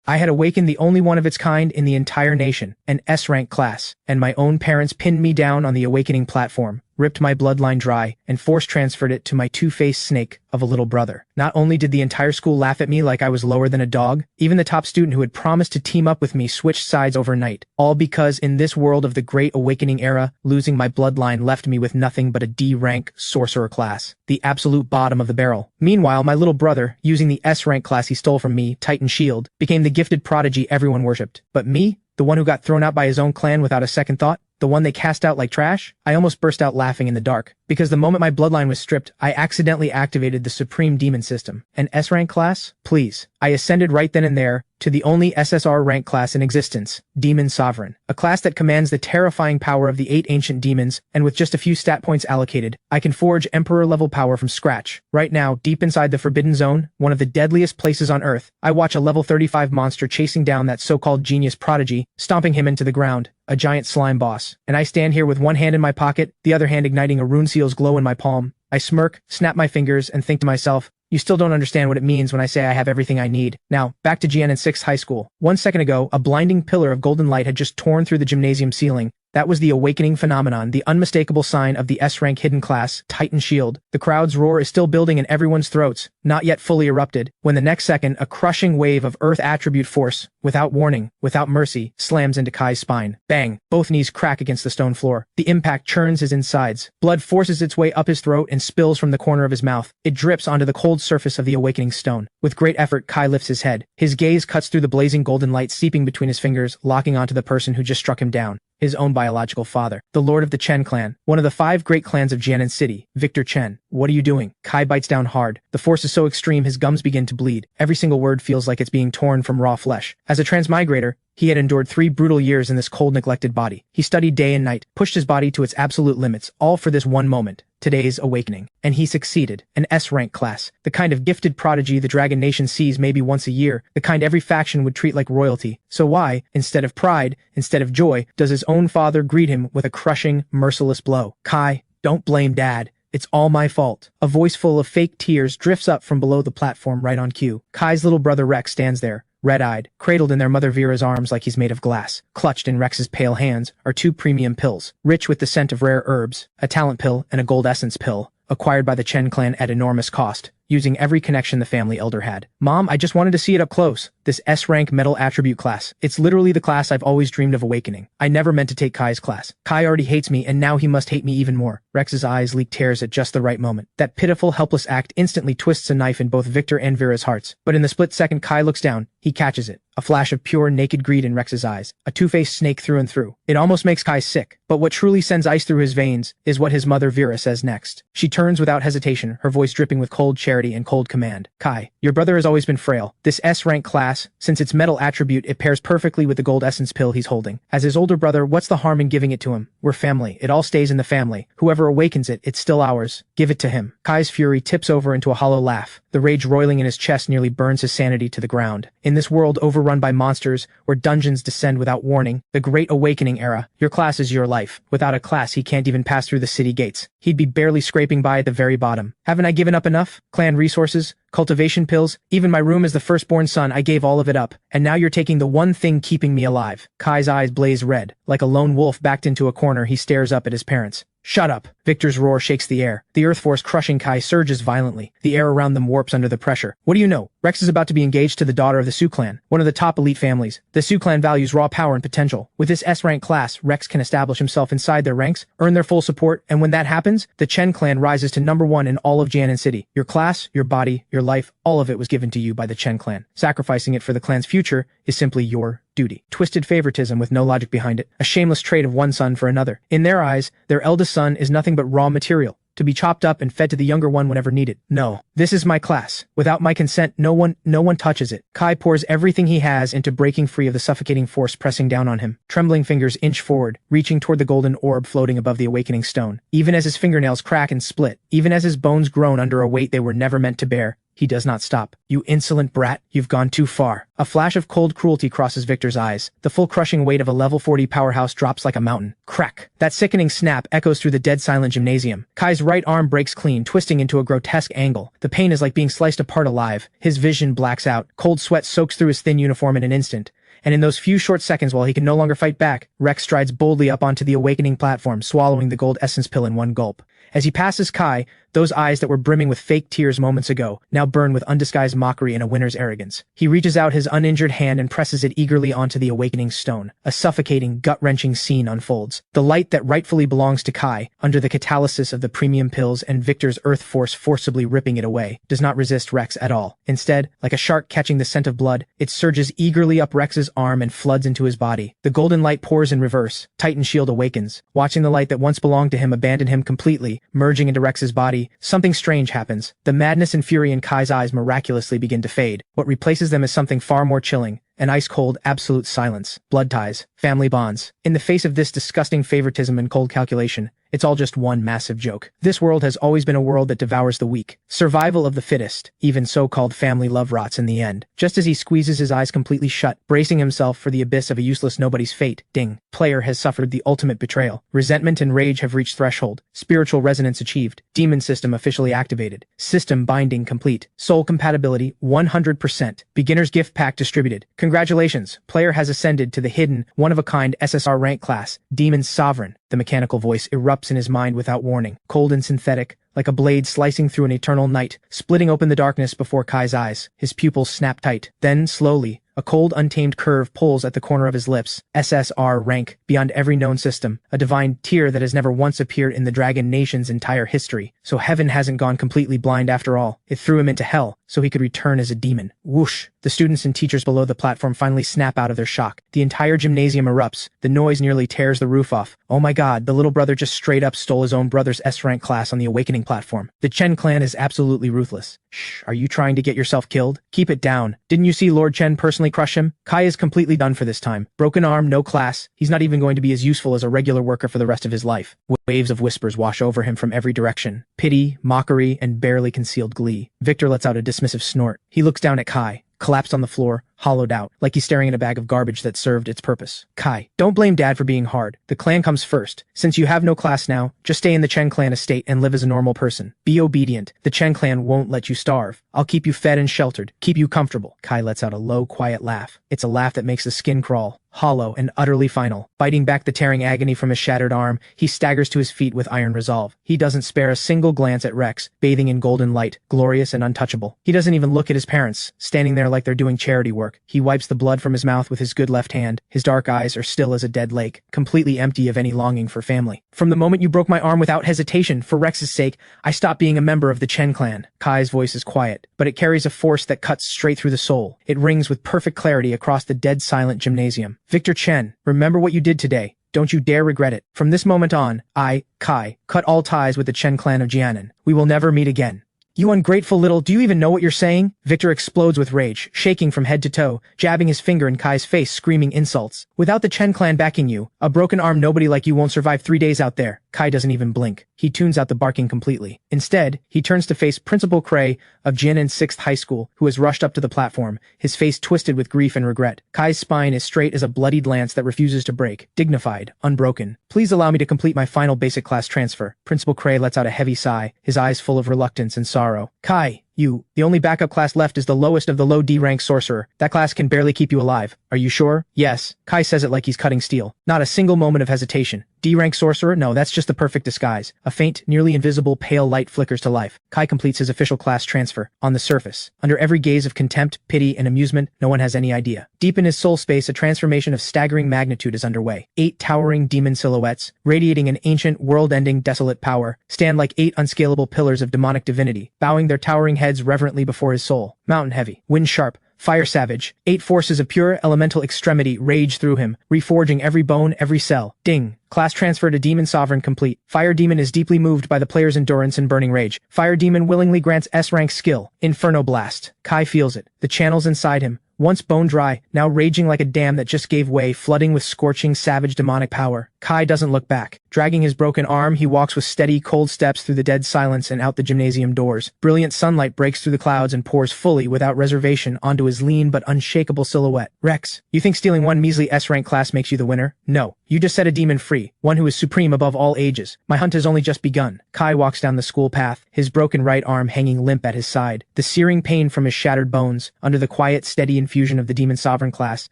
I had awakened the only one of its kind in the entire nation, an S-rank class, and my own parents pinned me down on the awakening platform, ripped my bloodline dry, and force-transferred it to my two-faced snake of a little brother. Not only did the entire school laugh at me like I was lower than a dog, even the top student who had promised to team up with me switched sides overnight. All because in this world of the Great Awakening era, losing my bloodline left me with nothing but a D-rank sorcerer class, the absolute bottom of the barrel. Meanwhile, my little brother, using the S-rank class he stole from me, Titan Shield, became the gifted prodigy everyone worshipped. But me, the one who got thrown out by his own clan without a second thought, the one they cast out like trash, I almost burst out laughing in the dark, because the moment my bloodline was stripped, I accidentally activated the Supreme Demon System. An S-rank class? Please. I ascended right then and there to the only SSR rank class in existence, Demon Sovereign, a class that commands the terrifying power of the 8 ancient demons, and with just a few stat points allocated, I can forge Emperor-level power from scratch. Right now, deep inside the Forbidden Zone, one of the deadliest places on Earth, I watch a level 35 monster chasing down that so-called genius prodigy, stomping him into the ground, a giant slime boss, and I stand here with one hand in my pocket, the other hand igniting a rune seal's glow in my palm. I smirk, snap my fingers, and think to myself, you still don't understand what it means when I say I have everything I need. Now, back to GN in 6th High School. 1 second ago, a blinding pillar of golden light had just torn through the gymnasium ceiling. That was the awakening phenomenon, the unmistakable sign of the S-rank hidden class, Titan Shield. The crowd's roar is still building in everyone's throats, not yet fully erupted, when the next second, a crushing wave of Earth attribute force, without warning, without mercy, slams into Kai's spine. Bang! Both knees crack against the stone floor. The impact churns his insides. Blood forces its way up his throat and spills from the corner of his mouth. It drips onto the cold surface of the awakening stone. With great effort, Kai lifts his head. His gaze cuts through the blazing golden light seeping between his fingers, locking onto the person who just struck him down. His own biological father, the lord of the Chen clan, one of the 5 great clans of Jianan City, Victor Chen. What are you doing? Kai bites down hard. The force is so extreme his gums begin to bleed. Every single word feels like it's being torn from raw flesh. As a transmigrator, he had endured 3 brutal years in this cold, neglected body. He studied day and night, pushed his body to its absolute limits, all for this one moment, today's awakening. And he succeeded. An S-rank class, the kind of gifted prodigy the Dragon Nation sees maybe once a year, the kind every faction would treat like royalty. So why, instead of pride, instead of joy, does his own father greet him with a crushing, merciless blow? Kai, don't blame Dad. It's all my fault. A voice full of fake tears drifts up from below the platform right on cue. Kai's little brother Rex stands there, red-eyed, cradled in their mother Vera's arms like he's made of glass. Clutched in Rex's pale hands are 2 premium pills, rich with the scent of rare herbs, a talent pill and a gold essence pill, acquired by the Chen clan at enormous cost, using every connection the family elder had. Mom, I just wanted to see it up close. This S-rank metal attribute class. It's literally the class I've always dreamed of awakening. I never meant to take Kai's class. Kai already hates me, and now he must hate me even more. Rex's eyes leak tears at just the right moment. That pitiful, helpless act instantly twists a knife in both Victor and Vera's hearts. But in the split second Kai looks down, he catches it. A flash of pure, naked greed in Rex's eyes. A two-faced snake through and through. It almost makes Kai sick. But what truly sends ice through his veins is what his mother Vera says next. She turns without hesitation, her voice dripping with cold charity and cold command. Kai, your brother has always been frail. This S-rank class, since its metal attribute, it pairs perfectly with the gold essence pill he's holding. As his older brother, what's the harm in giving it to him? We're family. It all stays in the family. Whoever awakens it, it's still ours. Give it to him. Kai's fury tips over into a hollow laugh. The rage roiling in his chest nearly burns his sanity to the ground. In this world overrun by monsters, where dungeons descend without warning, the Great Awakening era, your class is your life. Without a class, he can't even pass through the city gates. He'd be barely scraping by at the very bottom. Haven't I given up enough? Clan resources? Cultivation pills? Even my room as the firstborn son, I gave all of it up. And now you're taking the one thing keeping me alive. Kai's eyes blaze red. Like a lone wolf backed into a corner, he stares up at his parents. Shut up. Victor's roar shakes the air. The earth force crushing Kai surges violently. The air around them warps under the pressure. What do you know? Rex is about to be engaged to the daughter of the Su clan, one of the top elite families. The Su clan values raw power and potential. With this S-rank class, Rex can establish himself inside their ranks, earn their full support, and when that happens, the Chen clan rises to #1 in all of Jianan City. Your class, your body, your life, all of it was given to you by the Chen clan. Sacrificing it for the clan's future is simply your duty. Twisted favoritism with no logic behind it. A shameless trade of one son for another. In their eyes, their eldest son is nothing but raw material, to be chopped up and fed to the younger one whenever needed. No. This is my class. Without my consent, no one touches it. Kai pours everything he has into breaking free of the suffocating force pressing down on him. Trembling fingers inch forward, reaching toward the golden orb floating above the awakening stone. Even as his fingernails crack and split, even as his bones groan under a weight they were never meant to bear, he does not stop. You insolent brat, you've gone too far. A flash of cold cruelty crosses Victor's eyes. The full crushing weight of a level 40 powerhouse drops like a mountain. Crack. That sickening snap echoes through the dead silent gymnasium. Kai's right arm breaks clean, twisting into a grotesque angle. The pain is like being sliced apart alive. His vision blacks out. Cold sweat soaks through his thin uniform in an instant. And in those few short seconds while he can no longer fight back, Rex strides boldly up onto the awakening platform, swallowing the gold essence pill in one gulp. As he passes Kai, those eyes that were brimming with fake tears moments ago now burn with undisguised mockery and a winner's arrogance. He reaches out his uninjured hand and presses it eagerly onto the awakening stone. A suffocating, gut-wrenching scene unfolds. The light that rightfully belongs to Kai, under the catalysis of the premium pills and Victor's earth force forcibly ripping it away, does not resist Rex at all. Instead, like a shark catching the scent of blood, it surges eagerly up Rex's arm and floods into his body. The golden light pours in reverse. Titan's shield awakens. Watching the light that once belonged to him abandon him completely, merging into Rex's body, something strange happens. The madness and fury in Kai's eyes miraculously begin to fade. What replaces them is something far more chilling. An ice-cold, absolute silence. Blood ties. Family bonds. In the face of this disgusting favoritism and cold calculation, it's all just one massive joke. This world has always been a world that devours the weak. Survival of the fittest. Even so-called family love rots in the end. Just as he squeezes his eyes completely shut, bracing himself for the abyss of a useless nobody's fate, ding. Player has suffered the ultimate betrayal. Resentment and rage have reached threshold. Spiritual resonance achieved. Demon system officially activated. System binding complete. Soul compatibility 100%. Beginner's gift pack distributed. Congratulations, player has ascended to the hidden, one-of-a-kind SSR rank class, Demon Sovereign. The mechanical voice erupts in his mind without warning, cold and synthetic, like a blade slicing through an eternal night, splitting open the darkness before Kai's eyes. His pupils snap tight. Then, slowly, a cold, untamed curve pulls at the corner of his lips. SSR rank, beyond every known system, a divine tier that has never once appeared in the Dragon Nation's entire history. So heaven hasn't gone completely blind after all. It threw him into hell, so he could return as a demon. Whoosh! The students and teachers below the platform finally snap out of their shock. The entire gymnasium erupts. The noise nearly tears the roof off. Oh my god, the little brother just straight up stole his own brother's S-rank class on the awakening platform. The Chen clan is absolutely ruthless. Shh, are you trying to get yourself killed? Keep it down. Didn't you see Lord Chen personally crush him? Kai is completely done for this time. Broken arm, no class. He's not even going to be as useful as a regular worker for the rest of his life. Waves of whispers wash over him from every direction. Pity, mockery, and barely concealed glee. Victor lets out a dismissive snort. He looks down at Kai, collapsed on the floor, hollowed out, like he's staring at a bag of garbage that served its purpose. Kai, don't blame Dad for being hard. The clan comes first. Since you have no class now, just stay in the Chen clan estate and live as a normal person. Be obedient. The Chen clan won't let you starve. I'll keep you fed and sheltered. Keep you comfortable. Kai lets out a low, quiet laugh. It's a laugh that makes the skin crawl. Hollow and utterly final. Biting back the tearing agony from his shattered arm, he staggers to his feet with iron resolve. He doesn't spare a single glance at Rex, bathing in golden light, glorious and untouchable. He doesn't even look at his parents, standing there like they're doing charity work. He wipes the blood from his mouth with his good left hand. His dark eyes are still as a dead lake, completely empty of any longing for family. From the moment you broke my arm without hesitation, for Rex's sake, I stopped being a member of the Chen clan. Kai's voice is quiet, but it carries a force that cuts straight through the soul. It rings with perfect clarity across the dead silent gymnasium. Victor Chen, remember what you did today. Don't you dare regret it. From this moment on, I, Kai, cut all ties with the Chen clan of Jianan. We will never meet again. You ungrateful little, do you even know what you're saying? Victor explodes with rage, shaking from head to toe, jabbing his finger in Kai's face, screaming insults. Without the Chen clan backing you, a broken arm nobody like you won't survive 3 days out there. Kai doesn't even blink. He tunes out the barking completely. Instead, he turns to face Principal Cray of Jianan's 6th High School, who has rushed up to the platform, his face twisted with grief and regret. Kai's spine is straight as a bloodied lance that refuses to break, dignified, unbroken. Please allow me to complete my final basic class transfer. Principal Cray lets out a heavy sigh, his eyes full of reluctance and sorrow. Kai, the only backup class left is the lowest of the low D-rank sorcerer. That class can barely keep you alive. Are you sure? Yes. Kai says it like he's cutting steel. Not a single moment of hesitation. D-rank sorcerer? No, that's just the perfect disguise. A faint, nearly invisible pale light flickers to life. Kai completes his official class transfer. On the surface, under every gaze of contempt, pity, and amusement, no one has any idea. Deep in his soul space, a transformation of staggering magnitude is underway. 8 towering demon silhouettes, radiating an ancient, world-ending, desolate power, stand like 8 unscalable pillars of demonic divinity, bowing their towering heads reverently before his soul. Mountain heavy, wind sharp, fire savage, 8 forces of pure elemental extremity rage through him, reforging every bone, every cell. Ding. Class transfer to Demon Sovereign complete. Fire Demon is deeply moved by the player's endurance and burning rage. Fire Demon willingly grants S-rank skill. Inferno Blast. Kai feels it. The channels inside him, once bone dry, now raging like a dam that just gave way, flooding with scorching, savage demonic power. Kai doesn't look back. Dragging his broken arm, he walks with steady, cold steps through the dead silence and out the gymnasium doors. Brilliant sunlight breaks through the clouds and pours fully, without reservation, onto his lean but unshakable silhouette. Rex, you think stealing one measly S-rank class makes you the winner? No. You just set a demon free, one who is supreme above all ages. My hunt has only just begun. Kai walks down the school path, his broken right arm hanging limp at his side. The searing pain from his shattered bones, under the quiet, steady infusion of the Demon Sovereign class,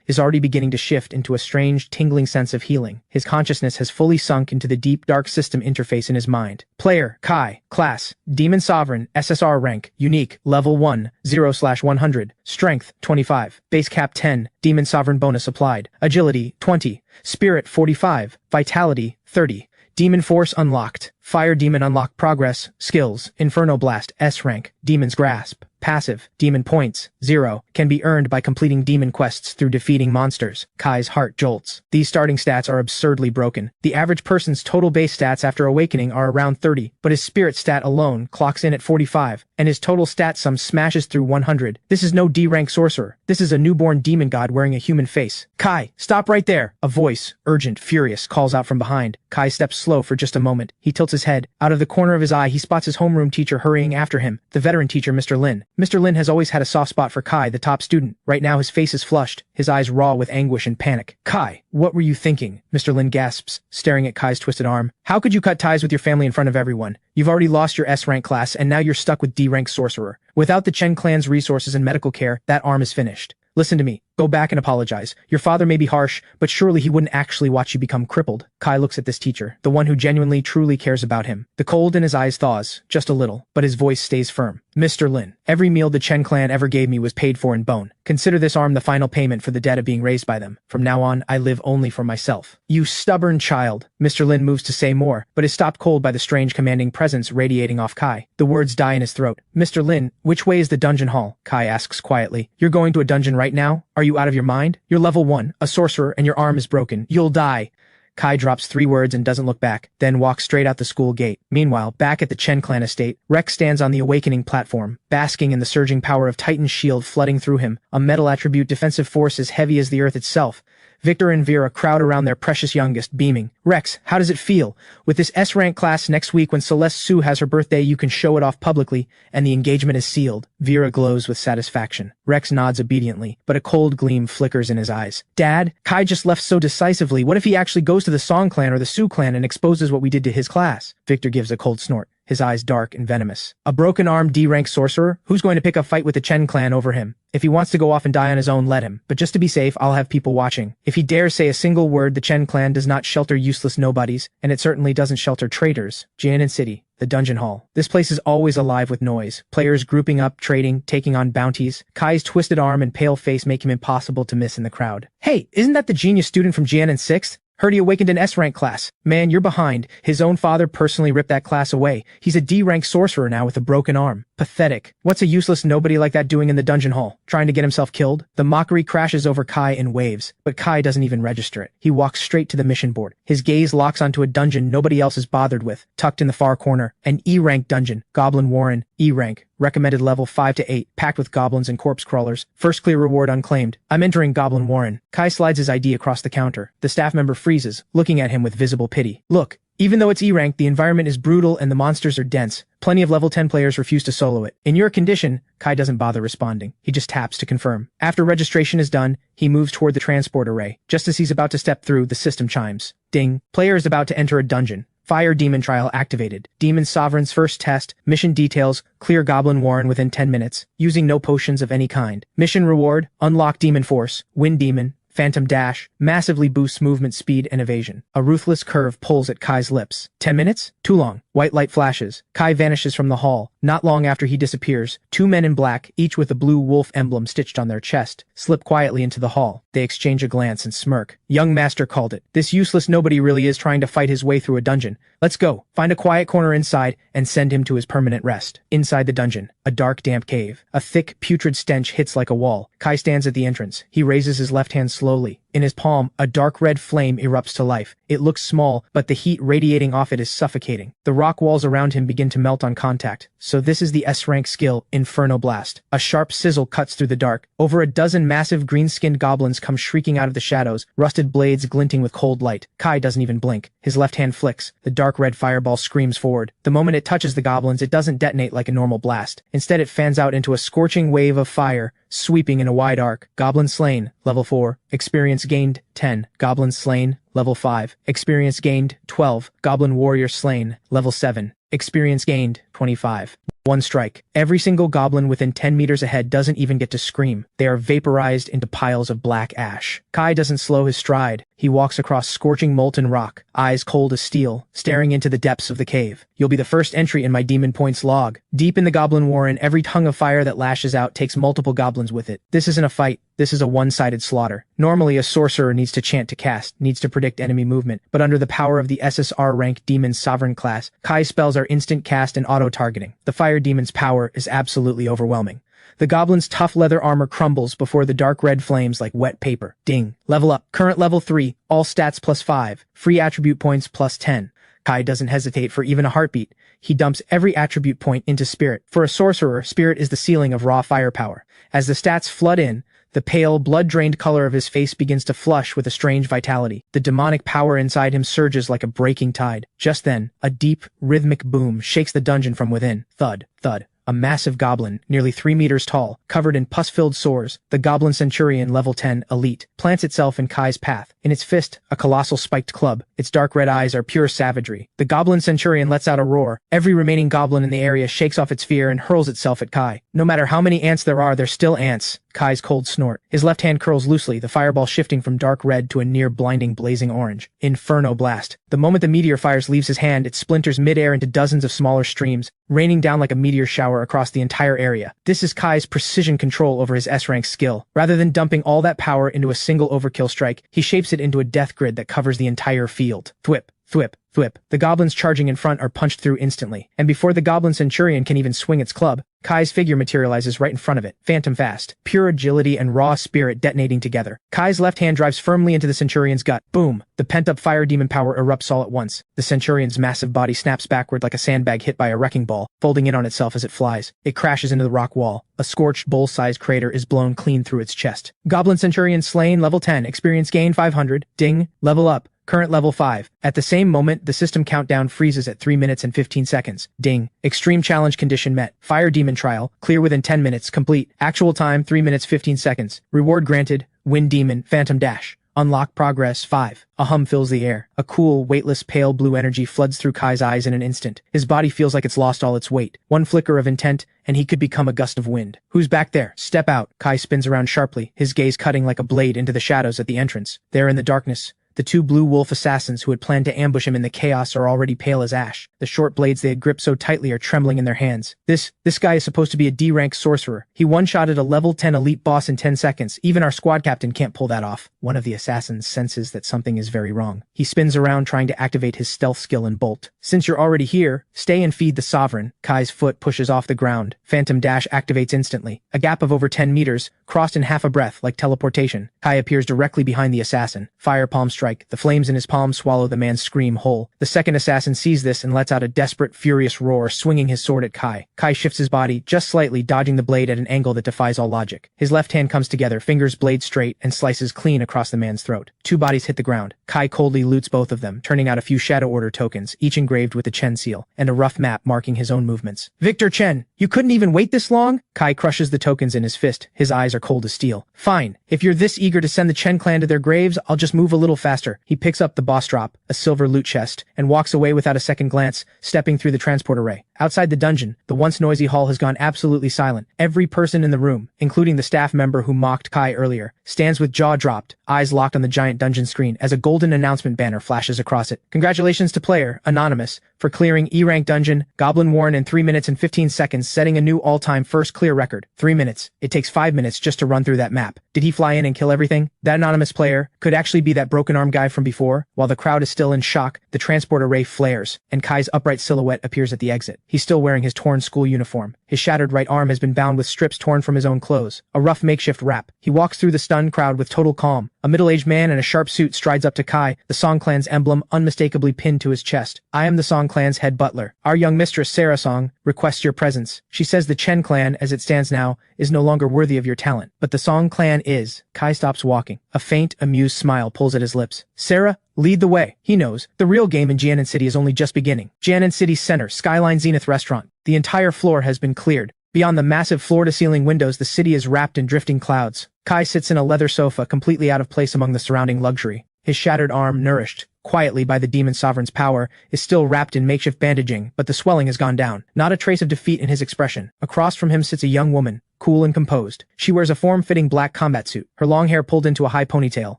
is already beginning to shift into a strange, tingling sense of healing. His consciousness has fully sunk into the deep, dark system interface in his mind. Player, Kai. Class, Demon Sovereign, SSR rank, unique, level 1, 0/100. Strength, 25. Base cap 10. Demon Sovereign bonus applied. Agility, 20. Spirit, 45. Vitality, 30. Demon Force unlocked. Fire Demon unlocked. Progress. Skills. Inferno Blast, S rank. Demon's Grasp. Passive. Demon Points, 0. Can be earned by completing demon quests through defeating monsters. Kai's heart jolts. These starting stats are absurdly broken. The average person's total base stats after awakening are around 30, but his spirit stat alone clocks in at 45, and his total stat sum smashes through 100. This is no D-rank sorcerer. This is a newborn demon god wearing a human face. Kai, stop right there! A voice, urgent, furious, calls out from behind. Kai steps slow for just a moment. He tilts his head. Out of the corner of his eye, he spots his homeroom teacher hurrying after him, the veteran teacher, Mr. Lin. Mr. Lin has always had a soft spot for Kai, the top student. Right now his face is flushed, his eyes raw with anguish and panic. Kai, what were you thinking? Mr. Lin gasps, staring at Kai's twisted arm. How could you cut ties with your family in front of everyone? You've already lost your S-rank class, and now you're stuck with D-rank sorcerer. Without the Chen clan's resources and medical care, that arm is finished. Listen to me. Go back and apologize. Your father may be harsh, but surely he wouldn't actually watch you become crippled. Kai looks at this teacher, the one who genuinely, truly cares about him. The cold in his eyes thaws, just a little, but his voice stays firm. Mr. Lin, every meal the Chen clan ever gave me was paid for in bone. Consider this arm the final payment for the debt of being raised by them. From now on, I live only for myself. You stubborn child. Mr. Lin moves to say more, but is stopped cold by the strange commanding presence radiating off Kai. The words die in his throat. Mr. Lin, which way is the dungeon hall? Kai asks quietly. You're going to a dungeon right now? Are you out of your mind? You're level 1, a sorcerer, and your arm is broken. You'll die. Kai drops 3 words and doesn't look back, then walks straight out the school gate. Meanwhile, back at the Chen clan estate, Rex stands on the awakening platform, basking in the surging power of Titan's shield flooding through him, a metal attribute defensive force as heavy as the earth itself. Victor and Vera crowd around their precious youngest, beaming. Rex, how does it feel? With this S-rank class next week when Celeste Sue has her birthday, you can show it off publicly, and the engagement is sealed. Vera glows with satisfaction. Rex nods obediently, but a cold gleam flickers in his eyes. Dad, Kai just left so decisively. What if he actually goes to the Song clan or the Sue clan and exposes what we did to his class? Victor gives a cold snort, his eyes dark and venomous. A broken-armed D-rank sorcerer? Who's going to pick a fight with the Chen clan over him? If he wants to go off and die on his own, let him. But just to be safe, I'll have people watching. If he dares say a single word, the Chen clan does not shelter useless nobodies, and it certainly doesn't shelter traitors. Jianan City, the dungeon hall. This place is always alive with noise. Players grouping up, trading, taking on bounties. Kai's twisted arm and pale face make him impossible to miss in the crowd. Hey, isn't that the genius student from Jianan 6th? Heard he awakened an S-rank class. Man, you're behind. His own father personally ripped that class away. He's a D-rank sorcerer now with a broken arm. Pathetic. What's a useless nobody like that doing in the dungeon hall? Trying to get himself killed? The mockery crashes over Kai in waves, but Kai doesn't even register it. He walks straight to the mission board. His gaze locks onto a dungeon nobody else is bothered with, tucked in the far corner. An E-rank dungeon. Goblin Warren. E-rank. Recommended level 5 to 8, packed with goblins and corpse crawlers. First clear reward unclaimed. I'm entering Goblin Warren. Kai slides his ID across the counter. The staff member freezes, looking at him with visible pity. Look, even though it's E-rank, the environment is brutal and the monsters are dense. Plenty of level 10 players refuse to solo it. In your condition, Kai doesn't bother responding. He just taps to confirm. After registration is done, he moves toward the transport array. Just as he's about to step through, the system chimes. Ding. Player is about to enter a dungeon. Fire Demon Trial activated. Demon Sovereign's first test. Mission details. Clear Goblin Warren within 10 minutes. Using no potions of any kind. Mission reward. Unlock Demon Force. Wind Demon. Phantom Dash. Massively boosts movement speed and evasion. A ruthless curve pulls at Kai's lips. 10 minutes? Too long. White light flashes. Kai vanishes from the hall. Not long after he disappears, 2 men in black, each with a blue wolf emblem stitched on their chest, slip quietly into the hall. They exchange a glance and smirk. Young Master called it. This useless nobody really is trying to fight his way through a dungeon. Let's go. Find a quiet corner inside and send him to his permanent rest. Inside the dungeon, a dark, damp cave. A thick, putrid stench hits like a wall. Kai stands at the entrance. He raises his left hand slowly, In his palm, a dark red flame erupts to life. It looks small, but the heat radiating off it is suffocating. The rock walls around him begin to melt on contact. So this is the S-rank skill, Inferno Blast. A sharp sizzle cuts through the dark. Over a dozen massive green-skinned goblins come shrieking out of the shadows, rusted blades glinting with cold light. Kai doesn't even blink. His left hand flicks. The dark red fireball screams forward. The moment it touches the goblins, it doesn't detonate like a normal blast. Instead, it fans out into a scorching wave of fire, sweeping in a wide arc. Goblin slain, level 4. Experience gained, 10. Goblin slain, level 5. Experience gained, 12. Goblin warrior slain, level 7. Experience gained, 25. One strike. Every single goblin within 10 meters ahead doesn't even get to scream. They are vaporized into piles of black ash. Kai doesn't slow his stride. He walks across scorching molten rock, eyes cold as steel, staring into the depths of the cave. You'll be the first entry in my Demon Points log. Deep in the Goblin Warren, every tongue of fire that lashes out takes multiple goblins with it. This isn't a fight. This is a one-sided slaughter. Normally, a sorcerer needs to chant to cast, needs to predict enemy movement, but under the power of the SSR rank Demon Sovereign class, Kai's spells are instant cast and auto-targeting. The Fire Demon's power is absolutely overwhelming. The goblin's tough leather armor crumbles before the dark red flames like wet paper. Ding. Level up. Current level 3. All stats plus 5. Free attribute points plus 10. Kai doesn't hesitate for even a heartbeat. He dumps every attribute point into Spirit. For a sorcerer, Spirit is the ceiling of raw firepower. As the stats flood in, the pale, blood-drained color of his face begins to flush with a strange vitality. The demonic power inside him surges like a breaking tide. Just then, a deep, rhythmic boom shakes the dungeon from within. Thud, thud. A massive goblin, nearly 3 meters tall, covered in pus-filled sores, the Goblin Centurion level 10 elite, plants itself in Kai's path. In its fist, a colossal spiked club. Its dark red eyes are pure savagery. The Goblin Centurion lets out a roar. Every remaining goblin in the area shakes off its fear and hurls itself at Kai. No matter how many ants there are, they're still ants. Kai's cold snort. His left hand curls loosely, the fireball shifting from dark red to a near blinding blazing orange. Inferno Blast. The moment the meteor fires leaves his hand, it splinters midair into dozens of smaller streams, raining down like a meteor shower across the entire area. This is Kai's precision control over his S-rank skill. Rather than dumping all that power into a single overkill strike, he shapes it into a death grid that covers the entire field. Thwip, thwip, thwip. The goblins charging in front are punched through instantly, and before the Goblin Centurion can even swing its club, Kai's figure materializes right in front of it, phantom fast, pure agility and raw spirit detonating together. Kai's left hand drives firmly into the Centurion's gut. Boom! The pent-up fire demon power erupts all at once. The Centurion's massive body snaps backward like a sandbag hit by a wrecking ball, folding in on itself as it flies. It crashes into the rock wall. A scorched, bowl-sized crater is blown clean through its chest. Goblin Centurion slain, level 10, experience gain 500. Ding, level up. Current level 5. At the same moment, the system countdown freezes at 3 minutes and 15 seconds. Ding. Extreme challenge condition met. Fire Demon trial. Clear within 10 minutes. Complete. Actual time 3 minutes 15 seconds. Reward granted. Wind Demon. Phantom Dash. Unlock progress 5. A hum fills the air. A cool, weightless, pale blue energy floods through Kai's eyes in an instant. His body feels like it's lost all its weight. One flicker of intent, and he could become a gust of wind. Who's back there? Step out. Kai spins around sharply, his gaze cutting like a blade into the shadows at the entrance. There in the darkness, the 2 blue wolf assassins who had planned to ambush him in the chaos are already pale as ash. The short blades they had gripped so tightly are trembling in their hands. This guy is supposed to be a D-rank sorcerer. He one-shotted a level 10 elite boss in 10 seconds. Even our squad captain can't pull that off. One of the assassins senses that something is very wrong. He spins around trying to activate his stealth skill and bolt. Since you're already here, stay and feed the Sovereign. Kai's foot pushes off the ground. Phantom Dash activates instantly. A gap of over 10 meters, crossed in half a breath like teleportation. Kai appears directly behind the assassin. Fire palm strike. The flames in his palm swallow the man's scream whole. The second assassin sees this and lets out a desperate, furious roar, swinging his sword at Kai. Kai shifts his body, just slightly, dodging the blade at an angle that defies all logic. His left hand comes together, fingers blade straight, and slices clean across the man's throat. 2 bodies hit the ground. Kai coldly loots both of them, turning out a few Shadow Order tokens, each engraved with the Chen seal, and a rough map marking his own movements. Victor Chen, you couldn't even wait this long? Kai crushes the tokens in his fist. His eyes are cold as steel. Fine. If you're this eager to send the Chen clan to their graves, I'll just move a little faster. He picks up the boss drop, a silver loot chest, and walks away without a second glance, stepping through the transport array. Outside the dungeon, the once noisy hall has gone absolutely silent. Every person in the room, including the staff member who mocked Kai earlier, stands with jaw dropped, eyes locked on the giant dungeon screen as a golden announcement banner flashes across it. Congratulations to player, Anonymous, for clearing E-rank dungeon, Goblin Warren in 3 minutes and 15 seconds, setting a new all-time first clear record. 3 minutes. It takes 5 minutes just to run through that map. Did he fly in and kill everything? That anonymous player could actually be that broken arm guy from before. While the crowd is still in shock, the transport array flares, and Kai's upright silhouette appears at the exit. He's still wearing his torn school uniform. His shattered right arm has been bound with strips torn from his own clothes, a rough makeshift wrap. He walks through the stunned crowd with total calm, A middle-aged man in a sharp suit strides up to Kai, the Song Clan's emblem unmistakably pinned to his chest. I am the Song Clan's head butler. Our young mistress, Sarah Song, requests your presence. She says the Chen clan, as it stands now, is no longer worthy of your talent. But the Song Clan is. Kai stops walking. A faint, amused smile pulls at his lips. Sarah, lead the way. He knows. The real game in Jianan City is only just beginning. Jianan City's center, Skyline Zenith Restaurant. The entire floor has been cleared. Beyond the massive floor-to-ceiling windows, the city is wrapped in drifting clouds. Kai sits in a leather sofa, completely out of place among the surrounding luxury. His shattered arm, nourished quietly by the demon sovereign's power, is still wrapped in makeshift bandaging, but the swelling has gone down. Not a trace of defeat in his expression. Across from him sits a young woman, cool and composed. She wears a form-fitting black combat suit, her long hair pulled into a high ponytail.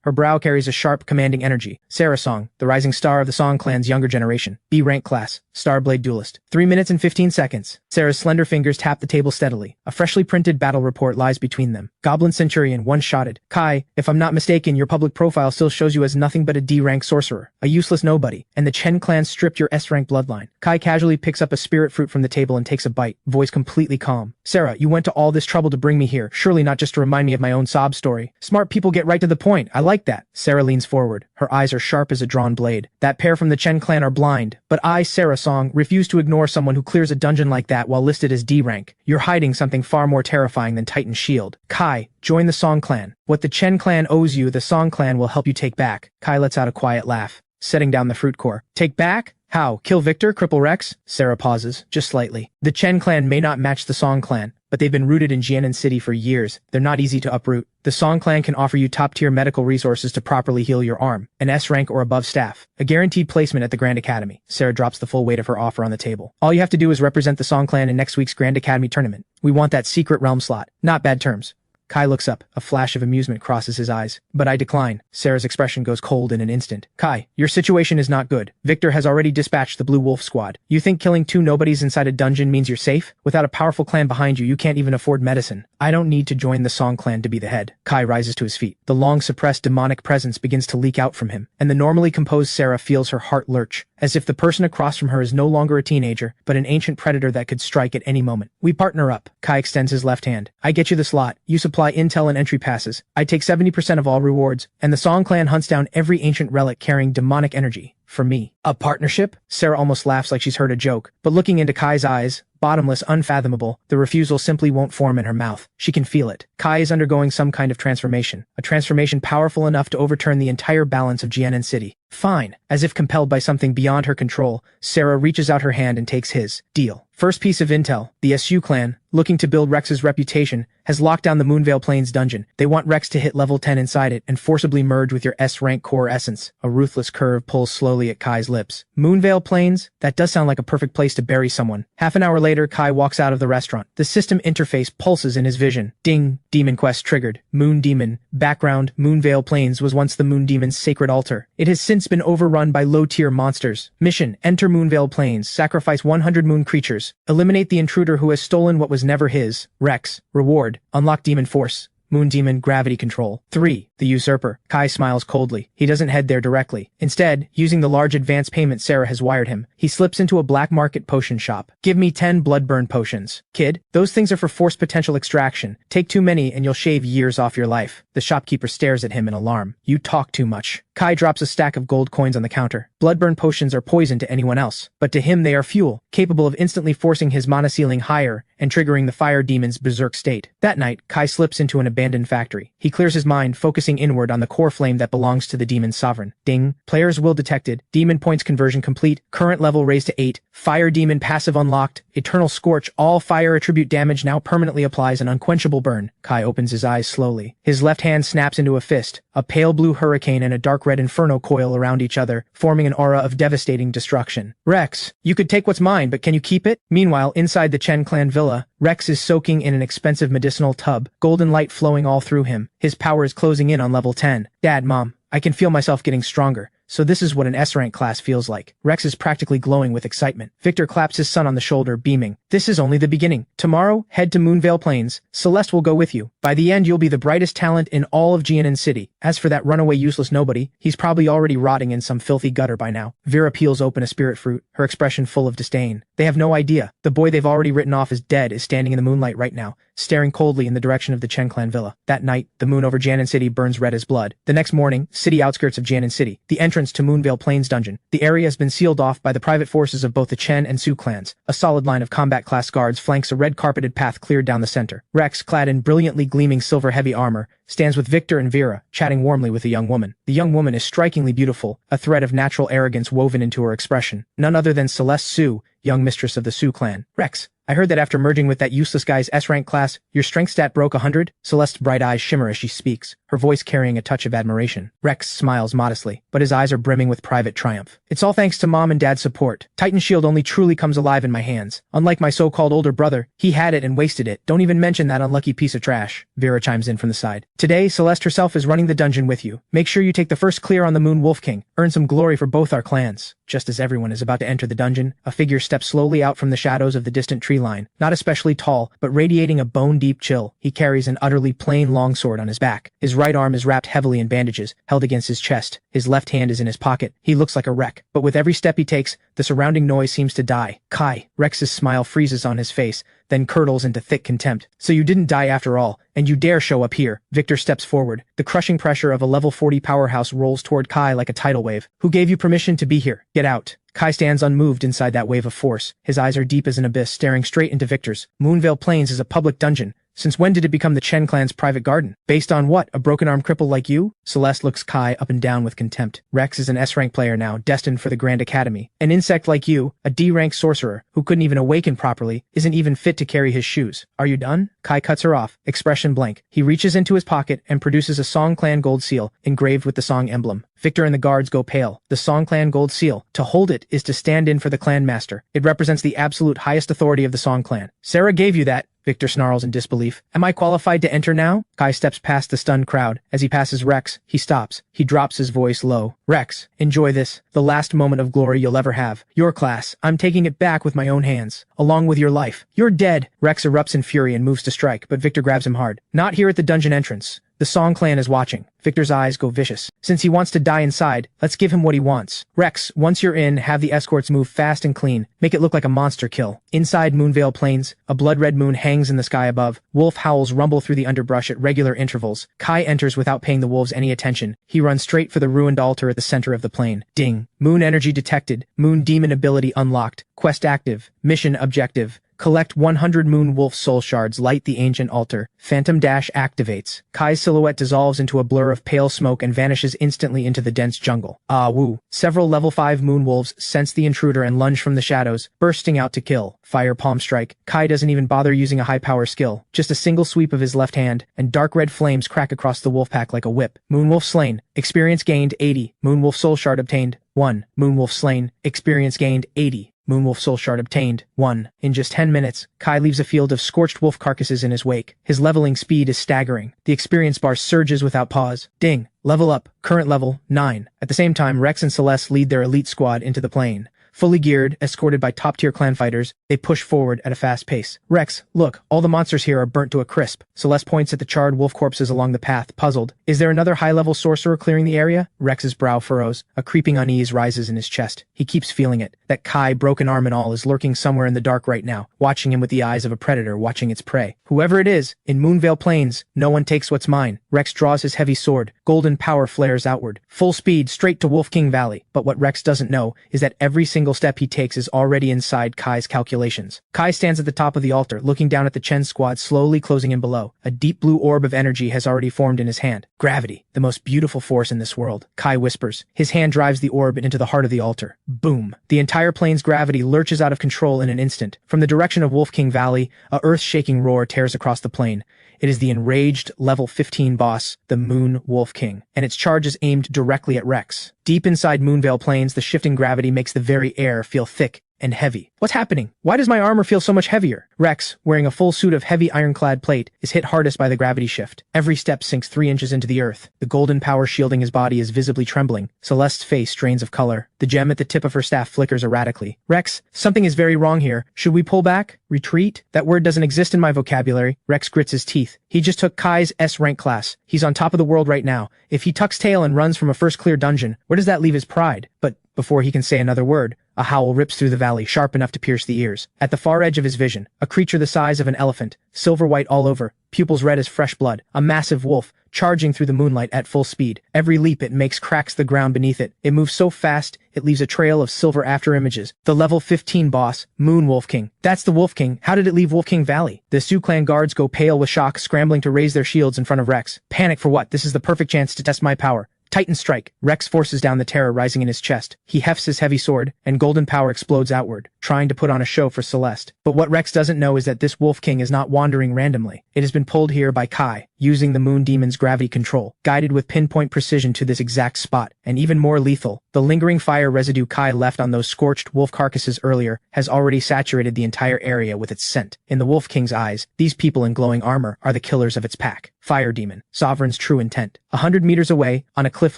Her brow carries a sharp, commanding energy. Sarah Song, the rising star of the Song Clan's younger generation. B-rank class, Starblade Duelist. 3 minutes and 15 seconds. Sarah's slender fingers tap the table steadily. A freshly printed battle report lies between them. Goblin Centurion, one-shotted. Kai, if I'm not mistaken, your public profile still shows you as nothing but a D-rank sorcerer, a useless nobody, and the Chen clan stripped your S-rank bloodline. Kai casually picks up a spirit fruit from the table and takes a bite, voice completely calm. Sarah, you went to all this trouble to bring me here, surely not just to remind me of my own sob story. Smart people get right to the point. I like that. Sarah leans forward. Her eyes are sharp as a drawn blade. That pair from the Chen clan are blind, but I, Sarah Song, refuse to ignore someone who clears a dungeon like that while listed as D-rank. You're hiding something far more terrifying than Titan's shield. Kai, join the Song clan. What the Chen clan owes you, the Song clan will help you take back. Kai lets out a quiet laugh, setting down the fruit core. Take back? How? Kill Victor? Cripple Rex? Sarah pauses, just slightly. The Chen clan may not match the Song clan, but they've been rooted in Jianan City for years. They're not easy to uproot. The Song clan can offer you top-tier medical resources to properly heal your arm, an S-rank or above staff, a guaranteed placement at the Grand Academy. Sarah drops the full weight of her offer on the table. All you have to do is represent the Song clan in next week's Grand Academy tournament. We want that secret realm slot. Not bad terms. Kai looks up. A flash of amusement crosses his eyes. But I decline. Sarah's expression goes cold in an instant. Kai, your situation is not good. Victor has already dispatched the Blue Wolf squad. You think killing 2 nobodies inside a dungeon means you're safe? Without a powerful clan behind you, you can't even afford medicine. I don't need to join the Song clan to be the head. Kai rises to his feet. The long-suppressed demonic presence begins to leak out from him, and the normally composed Sarah feels her heart lurch, as if the person across from her is no longer a teenager, but an ancient predator that could strike at any moment. We partner up. Kai extends his left hand. I get you the slot. You supply intel and entry passes. I take 70% of all rewards, and the Song clan hunts down every ancient relic carrying demonic energy. For me. A partnership? Sarah almost laughs like she's heard a joke, but looking into Kai's eyes, bottomless, unfathomable, the refusal simply won't form in her mouth. She can feel it. Kai is undergoing some kind of transformation, a transformation powerful enough to overturn the entire balance of Jianan City. Fine. As if compelled by something beyond her control, Sarah reaches out her hand and takes his. Deal. First piece of intel, the SU clan, looking to build Rex's reputation, has locked down the Moonveil Plains dungeon. They want Rex to hit level 10 inside it and forcibly merge with your S-rank core essence. A ruthless curve pulls slowly at Kai's lips. Moonveil Plains? That does sound like a perfect place to bury someone. Half an hour later, Kai walks out of the restaurant. The system interface pulses in his vision. Ding. Demon quest triggered. Moon Demon. Background, Moonveil Plains was once the Moon Demon's sacred altar. It has since been overrun by low-tier monsters. Mission, enter Moonveil Plains, sacrifice 100 moon creatures. Eliminate the intruder who has stolen what was never his. Rex. Reward, unlock demon force. Moon Demon gravity control. 3. The usurper. Kai smiles coldly. He doesn't head there directly. Instead, using the large advance payment Sarah has wired him, he slips into a black market potion shop. Give me 10 bloodburn potions. Kid, those things are for force potential extraction. Take too many and you'll shave years off your life. The shopkeeper stares at him in alarm. You talk too much. Kai drops a stack of gold coins on the counter. Bloodburn potions are poison to anyone else, but to him they are fuel, capable of instantly forcing his mana ceiling higher and triggering the fire demon's berserk state. That night, Kai slips into an abandoned factory. He clears his mind, focusing inward on the core flame that belongs to the demon's sovereign. Ding. Player's will detected. Demon points conversion complete. Current level raised to 8. Fire demon passive unlocked. Eternal scorch. All fire attribute damage now permanently applies an unquenchable burn. Kai opens his eyes slowly. His left hand snaps into a fist. A pale blue hurricane and a dark red inferno coil around each other, forming an aura of devastating destruction. Rex, you could take what's mine, but can you keep it? Meanwhile, inside the Chen clan villa, Rex is soaking in an expensive medicinal tub, golden light flowing all through him. His power is closing in on level 10. Dad, Mom, I can feel myself getting stronger. So this is what an S-rank class feels like. Rex is practically glowing with excitement. Victor claps his son on the shoulder, beaming. This is only the beginning. Tomorrow, head to Moonveil Plains. Celeste will go with you. By the end, you'll be the brightest talent in all of Jianan City. As for that runaway useless nobody, he's probably already rotting in some filthy gutter by now. Vera peels open a spirit fruit, her expression full of disdain. They have no idea. The boy they've already written off as dead is standing in the moonlight right now, staring coldly in the direction of the Chen clan villa. That night, the moon over Jianan City burns red as blood. The next morning, city outskirts of Jianan City, the entrance to Moonvale Plains dungeon. The area has been sealed off by the private forces of both the Chen and Su clans. A solid line of combat-class guards flanks a red-carpeted path cleared down the center. Rex, clad in brilliantly gleaming silver heavy armor, stands with Victor and Vera, chatting warmly with a young woman. The young woman is strikingly beautiful, a thread of natural arrogance woven into her expression. None other than Celeste Su, young mistress of the Su clan. Rex, I heard that after merging with that useless guy's S-rank class, your strength stat broke 100? Celeste's bright eyes shimmer as she speaks, her voice carrying a touch of admiration. Rex smiles modestly, but his eyes are brimming with private triumph. It's all thanks to Mom and Dad's support. Titan Shield only truly comes alive in my hands. Unlike my so-called older brother, he had it and wasted it. Don't even mention that unlucky piece of trash. Vera chimes in from the side. Today, Celeste herself is running the dungeon with you. Make sure you take the first clear on the Moon Wolf King. Earn some glory for both our clans. Just as everyone is about to enter the dungeon, a figure steps slowly out from the shadows of the distant tree line. Not especially tall, but radiating a bone-deep chill. He carries an utterly plain longsword on his back. His right arm is wrapped heavily in bandages, held against his chest. His left hand is in his pocket. He looks like a wreck. But with every step he takes, the surrounding noise seems to die. Kai. Rex's smile freezes on his face, then curdles into thick contempt. So you didn't die after all, and you dare show up here. Victor steps forward. The crushing pressure of a level 40 powerhouse rolls toward Kai like a tidal wave. Who gave you permission to be here? Get out. Kai stands unmoved inside that wave of force. His eyes are deep as an abyss, staring straight into Victor's. Moonvale Plains is a public dungeon. Since when did it become the Chen clan's private garden? Based on what? A broken-arm cripple like you? Celeste looks Kai up and down with contempt. Rex is an S-rank player now, destined for the Grand Academy. An insect like you, a D-rank sorcerer, who couldn't even awaken properly, isn't even fit to carry his shoes. Are you done? Kai cuts her off, expression blank. He reaches into his pocket and produces a Song Clan gold seal, engraved with the Song emblem. Victor and the guards go pale. The Song Clan gold seal. To hold it is to stand in for the clan master. It represents the absolute highest authority of the Song Clan. Sarah gave you that. Victor snarls in disbelief. Am I qualified to enter now? Kai steps past the stunned crowd. As he passes Rex, he stops. He drops his voice low. Rex, enjoy this. The last moment of glory you'll ever have. Your class. I'm taking it back with my own hands. Along with your life. You're dead. Rex erupts in fury and moves to strike, but Victor grabs him hard. Not here at the dungeon entrance. The Song clan is watching. Victor's eyes go vicious. Since he wants to die inside, let's give him what he wants. Rex, once you're in, have the escorts move fast and clean. Make it look like a monster kill. Inside Moonvale Plains, a blood-red moon hangs in the sky above. Wolf howls rumble through the underbrush at regular intervals. Kai enters without paying the wolves any attention. He runs straight for the ruined altar at the center of the plain. Ding. Moon energy detected. Moon demon ability unlocked. Quest active. Mission objective. Collect 100 Moon Wolf soul shards, light the ancient altar. Phantom Dash activates. Kai's silhouette dissolves into a blur of pale smoke and vanishes instantly into the dense jungle. Ah woo. Several level 5 Moon Wolves sense the intruder and lunge from the shadows, bursting out to kill. Fire palm strike. Kai doesn't even bother using a high power skill. Just a single sweep of his left hand, and dark red flames crack across the wolf pack like a whip. Moon Wolf slain. Experience gained 80. Moon Wolf soul shard obtained 1. Moon Wolf slain. Experience gained 80. Moonwolf soul shard obtained. 1. In just 10 minutes, Kai leaves a field of scorched wolf carcasses in his wake. His leveling speed is staggering. The experience bar surges without pause. Ding. Level up. Current level, 9. At the same time, Rex and Celeste lead their elite squad into the plain. Fully geared, escorted by top-tier clan fighters, they push forward at a fast pace. Rex, look, all the monsters here are burnt to a crisp. Celeste points at the charred wolf corpses along the path, puzzled. Is there another high-level sorcerer clearing the area? Rex's brow furrows. A creeping unease rises in his chest. He keeps feeling it. That Kai, broken arm and all, is lurking somewhere in the dark right now, watching him with the eyes of a predator watching its prey. Whoever it is, in Moonvale Plains, no one takes what's mine. Rex draws his heavy sword. Golden power flares outward. Full speed, straight to Wolf King Valley. But what Rex doesn't know is that every single step he takes is already inside Kai's calculations. Kai stands at the top of the altar, looking down at the Chen squad slowly closing in below. A deep blue orb of energy has already formed in his hand. Gravity, the most beautiful force in this world. Kai whispers. His hand drives the orb into the heart of the altar. Boom. The entire plane's gravity lurches out of control in an instant. From the direction of Wolf King Valley, a earth-shaking roar tears across the plain. It is the enraged level 15 boss, the Moon Wolf King, and its charge is aimed directly at Rex. Deep inside Moonvale Plains, the shifting gravity makes the very air feel thick and heavy. What's happening? Why does my armor feel so much heavier? Rex, wearing a full suit of heavy ironclad plate, is hit hardest by the gravity shift. Every step sinks 3 inches into the earth. The golden power shielding his body is visibly trembling. Celeste's face drains of color. The gem at the tip of her staff flickers erratically. Rex, something is very wrong here. Should we pull back? Retreat? That word doesn't exist in my vocabulary. Rex grits his teeth. He just took Kai's S-rank class. He's on top of the world right now. If he tucks tail and runs from a first clear dungeon, where does that leave his pride? But before he can say another word, A howl rips through the valley, sharp enough to pierce the ears. At the far edge of his vision, a creature the size of an elephant, silver white all over, pupils red as fresh blood, a massive wolf, charging through the moonlight at full speed. Every leap it makes cracks the ground beneath it. It moves so fast, it leaves a trail of silver after images. The level 15 boss, Moon Wolf King. That's the Wolf King. How did it leave Wolf King Valley? The Sioux clan guards go pale with shock, scrambling to raise their shields in front of Rex. Panic for what? This is the perfect chance to test my power. Titan strike. Rex forces down the terror rising in his chest. He hefts his heavy sword, and golden power explodes outward, trying to put on a show for Celeste. But what Rex doesn't know is that this Wolf King is not wandering randomly. It has been pulled here by Kai, using the Moon Demon's gravity control, guided with pinpoint precision to this exact spot, and even more lethal. The lingering fire residue Kai left on those scorched wolf carcasses earlier has already saturated the entire area with its scent. In the Wolf King's eyes, these people in glowing armor are the killers of its pack. Fire Demon, Sovereign's true intent. 100 meters away, on a cliff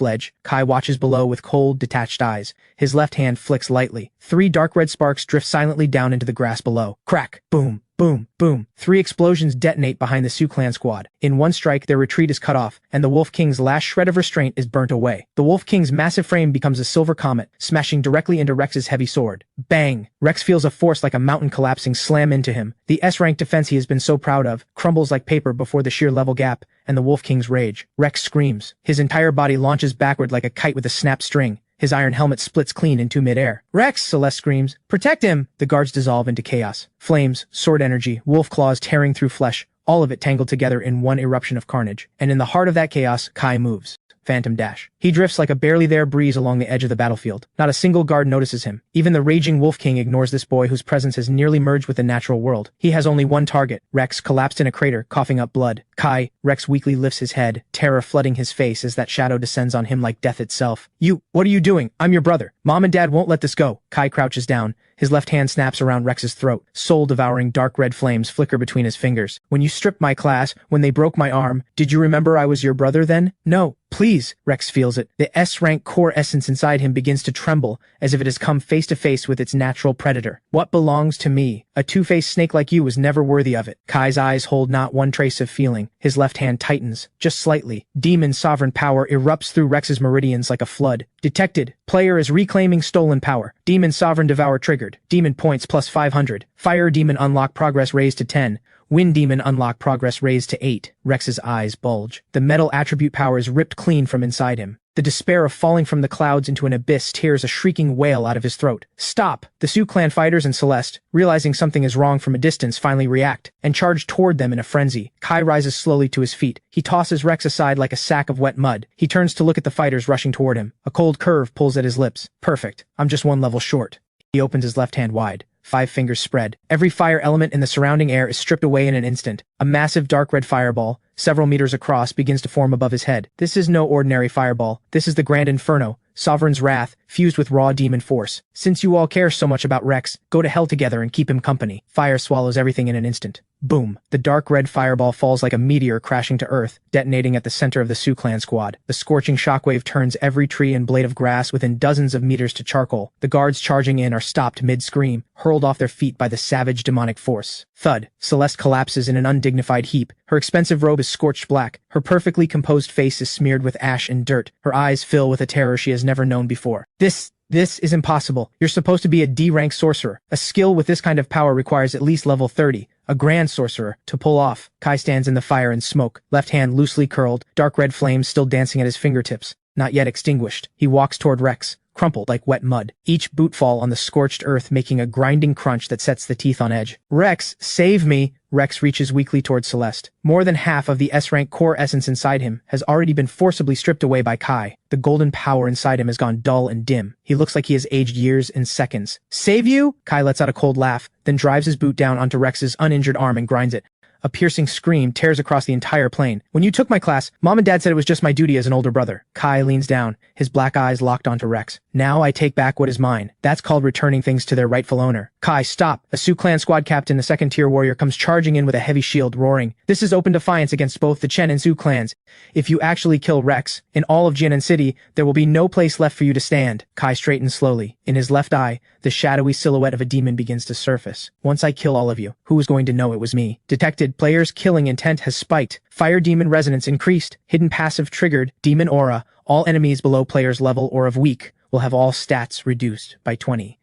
ledge, Kai watches below with cold, detached eyes. His left hand flicks lightly. 3 dark red sparks drift silently down into the grass below. Crack! Boom! Boom, boom. 3 explosions detonate behind the Sioux clan squad. In one strike, their retreat is cut off, and the Wolf King's last shred of restraint is burnt away. The Wolf King's massive frame becomes a silver comet, smashing directly into Rex's heavy sword. Bang! Rex feels a force like a mountain collapsing slam into him. The S-rank defense he has been so proud of crumbles like paper before the sheer level gap, and the Wolf King's rage. Rex screams. His entire body launches backward like a kite with a snapped string. His iron helmet splits clean into midair. Rex! Celeste screams. Protect him! The guards dissolve into chaos. Flames, sword energy, wolf claws tearing through flesh, all of it tangled together in one eruption of carnage. And in the heart of that chaos, Kai moves. Phantom dash. He drifts like a barely there breeze along the edge of the battlefield. Not a single guard notices him. Even the raging Wolf King ignores this boy whose presence has nearly merged with the natural world. He has only one target. Rex, collapsed in a crater, coughing up blood. Kai. Rex weakly lifts his head, terror flooding his face as that shadow descends on him like death itself. What are you doing? I'm your brother. Mom and Dad won't let this go. Kai crouches down. His left hand snaps around Rex's throat. Soul-devouring dark red flames flicker between his fingers. When you stripped my class, when they broke my arm, did you remember I was your brother then? No. Please. Rex feels it. The S-rank core essence inside him begins to tremble, as if it has come face to face with its natural predator. What belongs to me? A two-faced snake like you was never worthy of it. Kai's eyes hold not one trace of feeling. His left hand tightens, just slightly. Demon sovereign power erupts through Rex's meridians like a flood. Detected. Player is reclaiming stolen power. Demon sovereign devour triggered. Demon points plus 500. Fire demon unlock progress raised to 10. Wind demon unlock progress raised to 8. Rex's eyes bulge. The metal attribute power is ripped clean from inside him. The despair of falling from the clouds into an abyss tears a shrieking wail out of his throat. Stop! The Sioux clan fighters and Celeste, realizing something is wrong from a distance, finally react, and charge toward them in a frenzy. Kai rises slowly to his feet. He tosses Rex aside like a sack of wet mud. He turns to look at the fighters rushing toward him. A cold curve pulls at his lips. Perfect. I'm just one level short. He opens his left hand wide. 5 fingers spread. Every fire element in the surrounding air is stripped away in an instant. A massive dark red fireball, several meters across, begins to form above his head. This is no ordinary fireball. This is the Grand Inferno, Sovereign's wrath, fused with raw demon force. Since you all care so much about Rex, go to hell together and keep him company. Fire swallows everything in an instant. Boom. The dark red fireball falls like a meteor crashing to earth, detonating at the center of the Sioux clan squad. The scorching shockwave turns every tree and blade of grass within dozens of meters to charcoal. The guards charging in are stopped mid-scream, hurled off their feet by the savage demonic force. Thud. Celeste collapses in an undignified heap. Her expensive robe is scorched black. Her perfectly composed face is smeared with ash and dirt. Her eyes fill with a terror she has never known before. This is impossible. You're supposed to be a D-rank sorcerer. A skill with this kind of power requires at least level 30. A grand sorcerer, to pull off. Kai stands in the fire and smoke, left hand loosely curled, dark red flames still dancing at his fingertips, not yet extinguished. He walks toward Rex, crumpled like wet mud, each bootfall on the scorched earth making a grinding crunch that sets the teeth on edge. Rex, save me! Rex reaches weakly toward Celeste. More than half of the S-rank core essence inside him has already been forcibly stripped away by Kai. The golden power inside him has gone dull and dim. He looks like he has aged years in seconds. Save you? Kai lets out a cold laugh, then drives his boot down onto Rex's uninjured arm and grinds it. A piercing scream tears across the entire plane. When you took my class, Mom and Dad said it was just my duty as an older brother. Kai leans down, his black eyes locked onto Rex. Now I take back what is mine. That's called returning things to their rightful owner. Kai, stop! A Sioux clan squad captain, the second-tier warrior, comes charging in with a heavy shield, roaring. This is open defiance against both the Chen and Sioux clans. If you actually kill Rex, in all of Jianan City, there will be no place left for you to stand. Kai straightens slowly. In his left eye, the shadowy silhouette of a demon begins to surface. Once I kill all of you, who is going to know it was me? Detected. Player's killing intent has spiked. Fire demon resonance increased. Hidden passive triggered. Demon aura. All enemies below player's level or of weak will have all stats reduced by 20.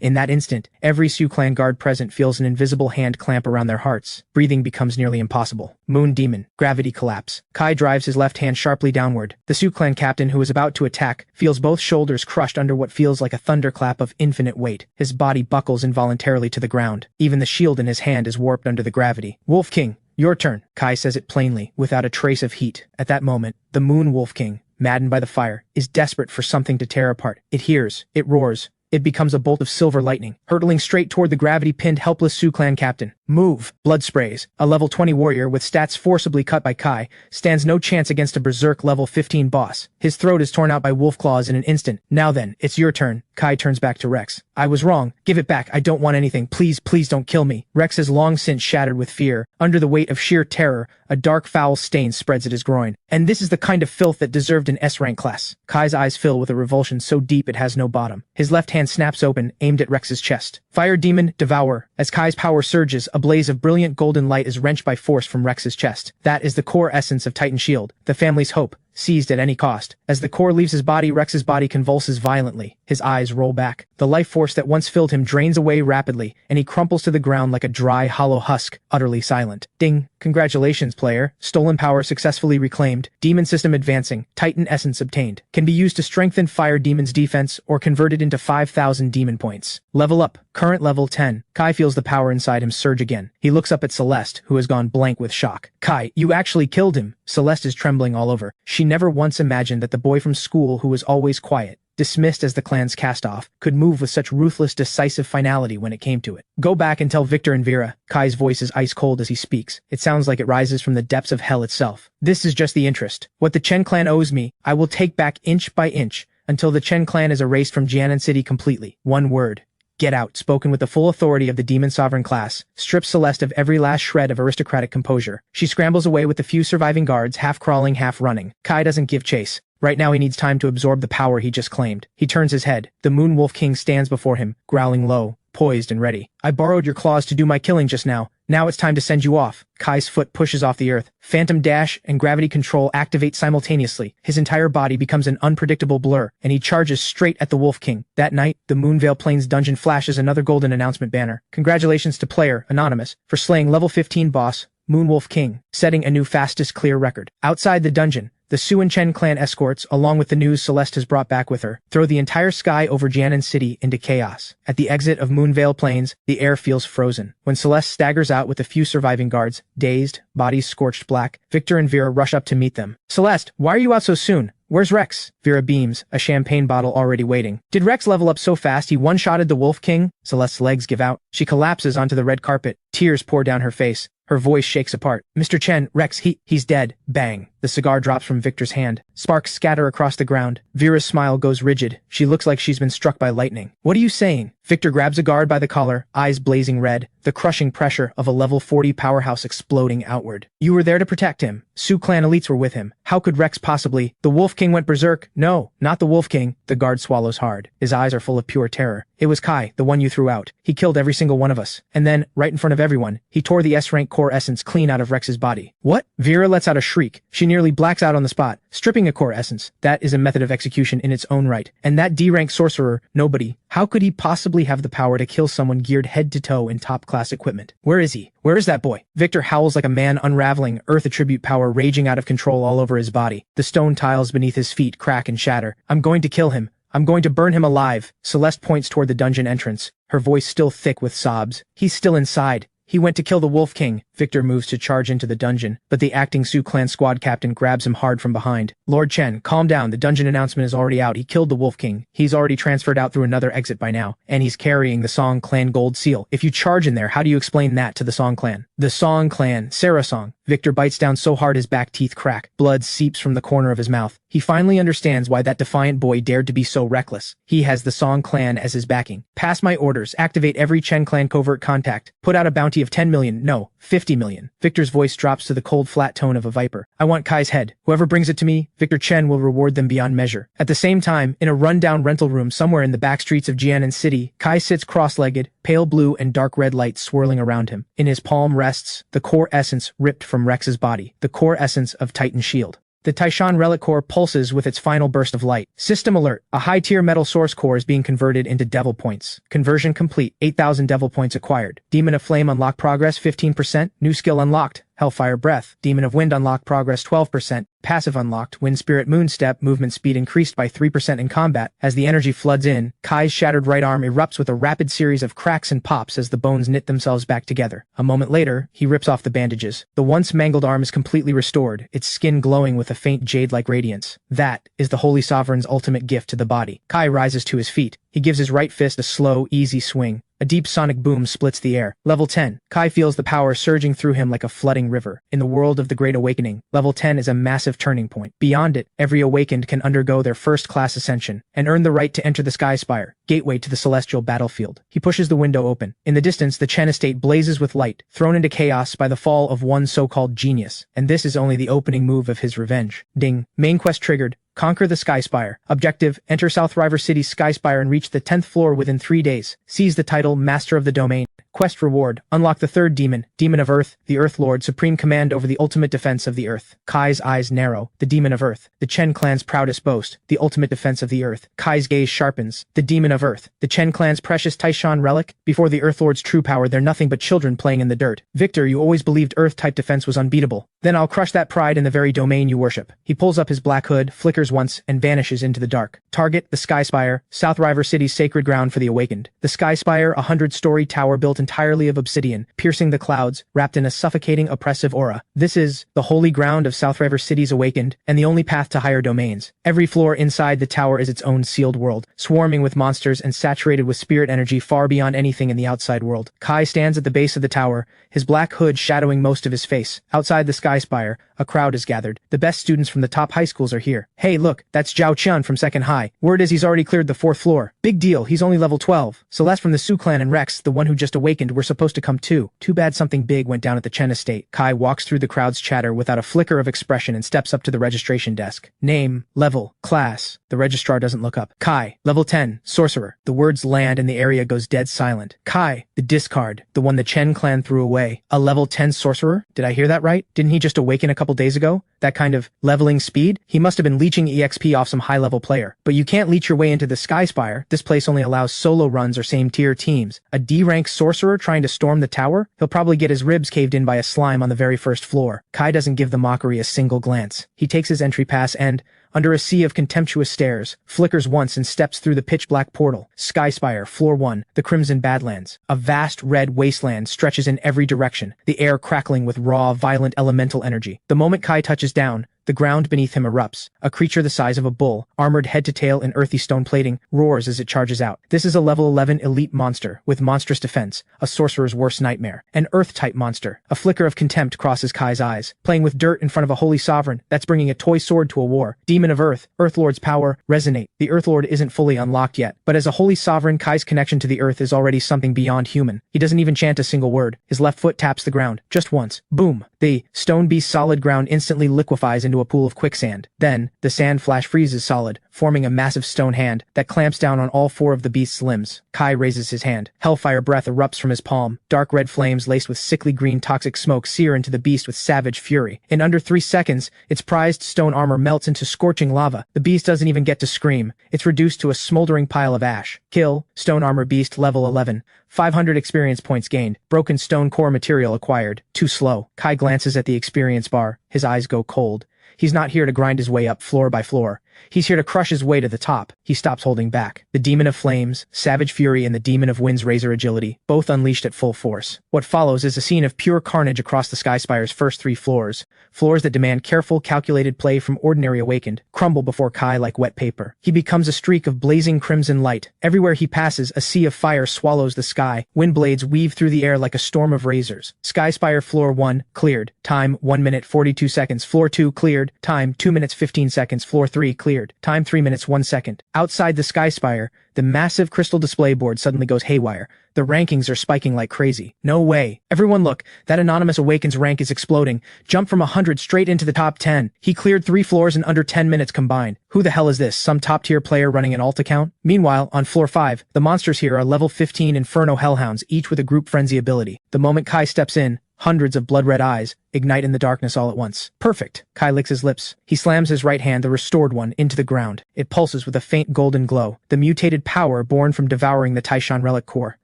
In that instant, every Sioux Clan guard present feels an invisible hand clamp around their hearts. Breathing becomes nearly impossible. Moon Demon, gravity collapse. Kai drives his left hand sharply downward. The Sioux Clan captain who is about to attack feels both shoulders crushed under what feels like a thunderclap of infinite weight. His body buckles involuntarily to the ground. Even the shield in his hand is warped under the gravity. Wolf King, your turn, Kai says it plainly, without a trace of heat. At that moment, the Moon Wolf King, maddened by the fire, is desperate for something to tear apart. It hears, it roars. It becomes a bolt of silver lightning, hurtling straight toward the gravity-pinned helpless Sioux Clan captain. Move! Blood sprays. A level 20 warrior with stats forcibly cut by Kai stands no chance against a berserk level 15 boss. His throat is torn out by wolf claws in an instant. Now then, it's your turn. Kai turns back to Rex. I was wrong. Give it back. I don't want anything. Please, please don't kill me. Rex has long since shattered with fear. Under the weight of sheer terror, a dark foul stain spreads at his groin. And this is the kind of filth that deserved an S-rank class. Kai's eyes fill with a revulsion so deep it has no bottom. His left hand snaps open, aimed at Rex's chest. Fire Demon, devour. As Kai's power surges, a blaze of brilliant golden light is wrenched by force from Rex's chest. That is the core essence of Titan Shield, the family's hope, seized at any cost. As the core leaves his body, Rex's body convulses violently. His eyes roll back. The life force that once filled him drains away rapidly, and he crumples to the ground like a dry, hollow husk, utterly silent. Ding! Congratulations, player. Stolen power successfully reclaimed. Demon system advancing. Titan essence obtained. Can be used to strengthen Fire Demon's defense or converted into 5,000 demon points. Level up. Current level 10. Kai feels the power inside him surge again. He looks up at Celeste, who has gone blank with shock. Kai, you actually killed him. Celeste is trembling all over. She never once imagined that the boy from school who was always quiet, dismissed as the clan's cast-off, could move with such ruthless, decisive finality when it came to it. Go back and tell Victor and Vera. Kai's voice is ice cold as he speaks. It sounds like it rises from the depths of hell itself. This is just the interest. What the Chen clan owes me, I will take back inch by inch, until the Chen clan is erased from Jianan City completely. One word. Get out, spoken with the full authority of the Demon Sovereign class, strips Celeste of every last shred of aristocratic composure. She scrambles away with the few surviving guards, half crawling, half running. Kai doesn't give chase. Right now he needs time to absorb the power he just claimed. He turns his head. The Moon Wolf King stands before him, growling low, poised and ready. I borrowed your claws to do my killing just now. Now it's time to send you off. Kai's foot pushes off the earth. Phantom Dash and Gravity Control activate simultaneously. His entire body becomes an unpredictable blur, and he charges straight at the Wolf King. That night, the Moonvale Plains dungeon flashes another golden announcement banner. Congratulations to player, Anonymous, for slaying level 15 boss, Moonwolf King, setting a new fastest clear record. Outside the dungeon, the Su and Chen clan escorts, along with the news Celeste has brought back with her, throw the entire sky over Jianan City into chaos. At the exit of Moonvale Plains, the air feels frozen. When Celeste staggers out with the few surviving guards, dazed, bodies scorched black, Victor and Vera rush up to meet them. Celeste, why are you out so soon? Where's Rex? Vera beams, a champagne bottle already waiting. Did Rex level up so fast he one-shotted the Wolf King? Celeste's legs give out. She collapses onto the red carpet. Tears pour down her face. Her voice shakes apart. Mr. Chen, Rex, he's dead. Bang. The cigar drops from Victor's hand. Sparks scatter across the ground. Vera's smile goes rigid. She looks like she's been struck by lightning. What are you saying? Victor grabs a guard by the collar, eyes blazing red, the crushing pressure of a level 40 powerhouse exploding outward. You were there to protect him. Sioux clan elites were with him. How could Rex possibly? The Wolf King went berserk. No, not the Wolf King. The guard swallows hard. His eyes are full of pure terror. It was Kai, the one you threw out. He killed every single one of us. And then, right in front of everyone, he tore the S-rank core essence clean out of Rex's body. What? Vera lets out a shriek. She nearly blacks out on the spot. Stripping a core essence. That is a method of execution in its own right. And that D-rank sorcerer, nobody. How could he possibly have the power to kill someone geared head to toe in top-class equipment? Where is he? Where is that boy? Victor howls like a man unraveling, earth attribute power raging out of control all over his body. The stone tiles beneath his feet crack and shatter. I'm going to kill him. I'm going to burn him alive. Celeste points toward the dungeon entrance, her voice still thick with sobs. He's still inside. He went to kill the Wolf King. Victor moves to charge into the dungeon, but the acting Sioux clan squad captain grabs him hard from behind. Lord Chen, calm down. The dungeon announcement is already out. He killed the Wolf King. He's already transferred out through another exit by now, and he's carrying the Song Clan gold seal. If you charge in there, how do you explain that to the Song Clan? The Song Clan, Sarah Song. Victor bites down so hard his back teeth crack. Blood seeps from the corner of his mouth. He finally understands why that defiant boy dared to be so reckless. He has the Song Clan as his backing. Pass my orders. Activate every Chen Clan covert contact. Put out a bounty of 10 million. No, 50 million. Victor's voice drops to the cold, flat tone of a viper. I want Kai's head. Whoever brings it to me, Victor Chen will reward them beyond measure. At the same time, in a run-down rental room somewhere in the back streets of Jianan City, Kai sits cross-legged, pale blue and dark red light swirling around him. In his palm rests the core essence ripped from Rex's body, the core essence of Titan Shield. The Taishan Relic Core pulses with its final burst of light. System alert. A high-tier metal source core is being converted into devil points. Conversion complete. 8,000 devil points acquired. Demon of Flame unlock progress 15%. New skill unlocked. Hellfire Breath. Demon of Wind unlock progress 12%. Passive unlocked. Wind Spirit Moonstep. Movement speed increased by 3% in combat. As the energy floods in, Kai's shattered right arm erupts with a rapid series of cracks and pops as the bones knit themselves back together. A moment later, he rips off the bandages. The once mangled arm is completely restored, its skin glowing with a faint jade-like radiance. That is the Holy Sovereign's ultimate gift to the body. Kai rises to his feet. He gives his right fist a slow, easy swing. A deep sonic boom splits the air. Level 10. Kai feels the power surging through him like a flooding river. In the world of the Great Awakening, Level 10 is a massive turning point. Beyond it, every awakened can undergo their first-class ascension and earn the right to enter the Sky Spire, gateway to the celestial battlefield. He pushes the window open. In the distance, the Chen estate blazes with light, thrown into chaos by the fall of one so-called genius. And this is only the opening move of his revenge. Ding. Main quest triggered. Conquer the Sky Spire. Objective, enter South River City's Sky Spire and reach the 10th floor within 3 days. Seize the title Master of the Domain. Quest reward, unlock the third demon, Demon of Earth, the Earth Lord, supreme command over the ultimate defense of the Earth. Kai's eyes narrow, the Demon of Earth, the Chen clan's proudest boast, the ultimate defense of the Earth. Kai's gaze sharpens, the Demon of Earth, the Chen clan's precious Taishan relic. Before the Earth Lord's true power, they're nothing but children playing in the dirt. Victor, you always believed Earth-type defense was unbeatable. Then I'll crush that pride in the very domain you worship. He pulls up his black hood, flickers once, and vanishes into the dark. Target, the Sky Spire, South River City's sacred ground for the awakened. The Sky Spire, a 100-story tower built entirely of obsidian, piercing the clouds, wrapped in a suffocating, oppressive aura. This is the holy ground of South River City's awakened, and the only path to higher domains. Every floor inside the tower is its own sealed world, swarming with monsters and saturated with spirit energy far beyond anything in the outside world. Kai stands at the base of the tower, his black hood shadowing most of his face. Outside the Sky Spire, a crowd is gathered. The best students from the top high schools are here. Hey, look, that's Zhao Qian from Second High. Word is he's already cleared the 4th floor. Big deal, he's only level 12. Celeste from the Su clan and Rex, the one who just awakened, were supposed to come too. Too bad something big went down at the Chen estate. Kai walks through the crowd's chatter without a flicker of expression and steps up to the registration desk. Name, level, class. The registrar doesn't look up. Kai, level 10, sorcerer. The words land and the area goes dead silent. Kai, the discard, the one the Chen clan threw away. A level 10 sorcerer? Did I hear that right? Didn't he just awaken a couple days ago? That kind of leveling speed? He must have been leeching EXP off some high-level player. But you can't leech your way into the Sky Spire. This place only allows solo runs or same-tier teams. A D-rank sorcerer trying to storm the tower? He'll probably get his ribs caved in by a slime on the very first floor. Kai doesn't give the mockery a single glance. He takes his entry pass and, under a sea of contemptuous stares, flickers once and steps through the pitch-black portal. Sky Spire, Floor 1, the Crimson Badlands. A vast red wasteland stretches in every direction, the air crackling with raw, violent elemental energy. The moment Kai touches down, the ground beneath him erupts. A creature the size of a bull, armored head to tail in earthy stone plating, roars as it charges out. This is a level 11 elite monster, with monstrous defense, a sorcerer's worst nightmare. An earth-type monster. A flicker of contempt crosses Kai's eyes. Playing with dirt in front of a holy sovereign, that's bringing a toy sword to a war. Demon of Earth, Earthlord's power, resonate. The Earthlord isn't fully unlocked yet, but as a holy sovereign, Kai's connection to the earth is already something beyond human. He doesn't even chant a single word. His left foot taps the ground, just once. Boom! The stone beast's solid ground instantly liquefies into a pool of quicksand. Then, the sand flash freezes solid, forming a massive stone hand that clamps down on all 4 of the beast's limbs. Kai raises his hand. Hellfire breath erupts from his palm. Dark red flames laced with sickly green toxic smoke sear into the beast with savage fury. In under 3 seconds, its prized stone armor melts into scorching lava. The beast doesn't even get to scream. It's reduced to a smoldering pile of ash. Kill, stone armor beast level 11. 500 experience points gained. Broken stone core material acquired. Too slow. Kai glances at the experience bar. His eyes go cold. He's not here to grind his way up floor by floor. He's here to crush his way to the top. He stops holding back. The Demon of Flames, Savage Fury, and the Demon of Wind's Razor Agility, both unleashed at full force. What follows is a scene of pure carnage across the Sky Spire's first 3 floors. Floors that demand careful, calculated play from ordinary awakened, crumble before Kai like wet paper. He becomes a streak of blazing crimson light. Everywhere he passes, a sea of fire swallows the sky. Wind blades weave through the air like a storm of razors. Sky Spire Floor 1, cleared. Time, 1 minute 42 seconds. Floor 2, cleared. Time, 2 minutes 15 seconds. Floor 3, cleared. Time 3 minutes 1 second. Outside the Sky Spire, the massive crystal display board suddenly goes haywire. The rankings are spiking like crazy. No way. Everyone look, that anonymous Awakens rank is exploding. Jump from 100 straight into the top 10. He cleared 3 floors in under 10 minutes combined. Who the hell is this? Some top-tier player running an alt account? Meanwhile, on floor 5, the monsters here are level 15 Inferno Hellhounds, each with a group frenzy ability. The moment Kai steps in, hundreds of blood-red eyes, ignite in the darkness all at once. Perfect. Kai licks his lips. He slams his right hand, the restored one, into the ground. It pulses with a faint golden glow. The mutated power born from devouring the Taishan relic core.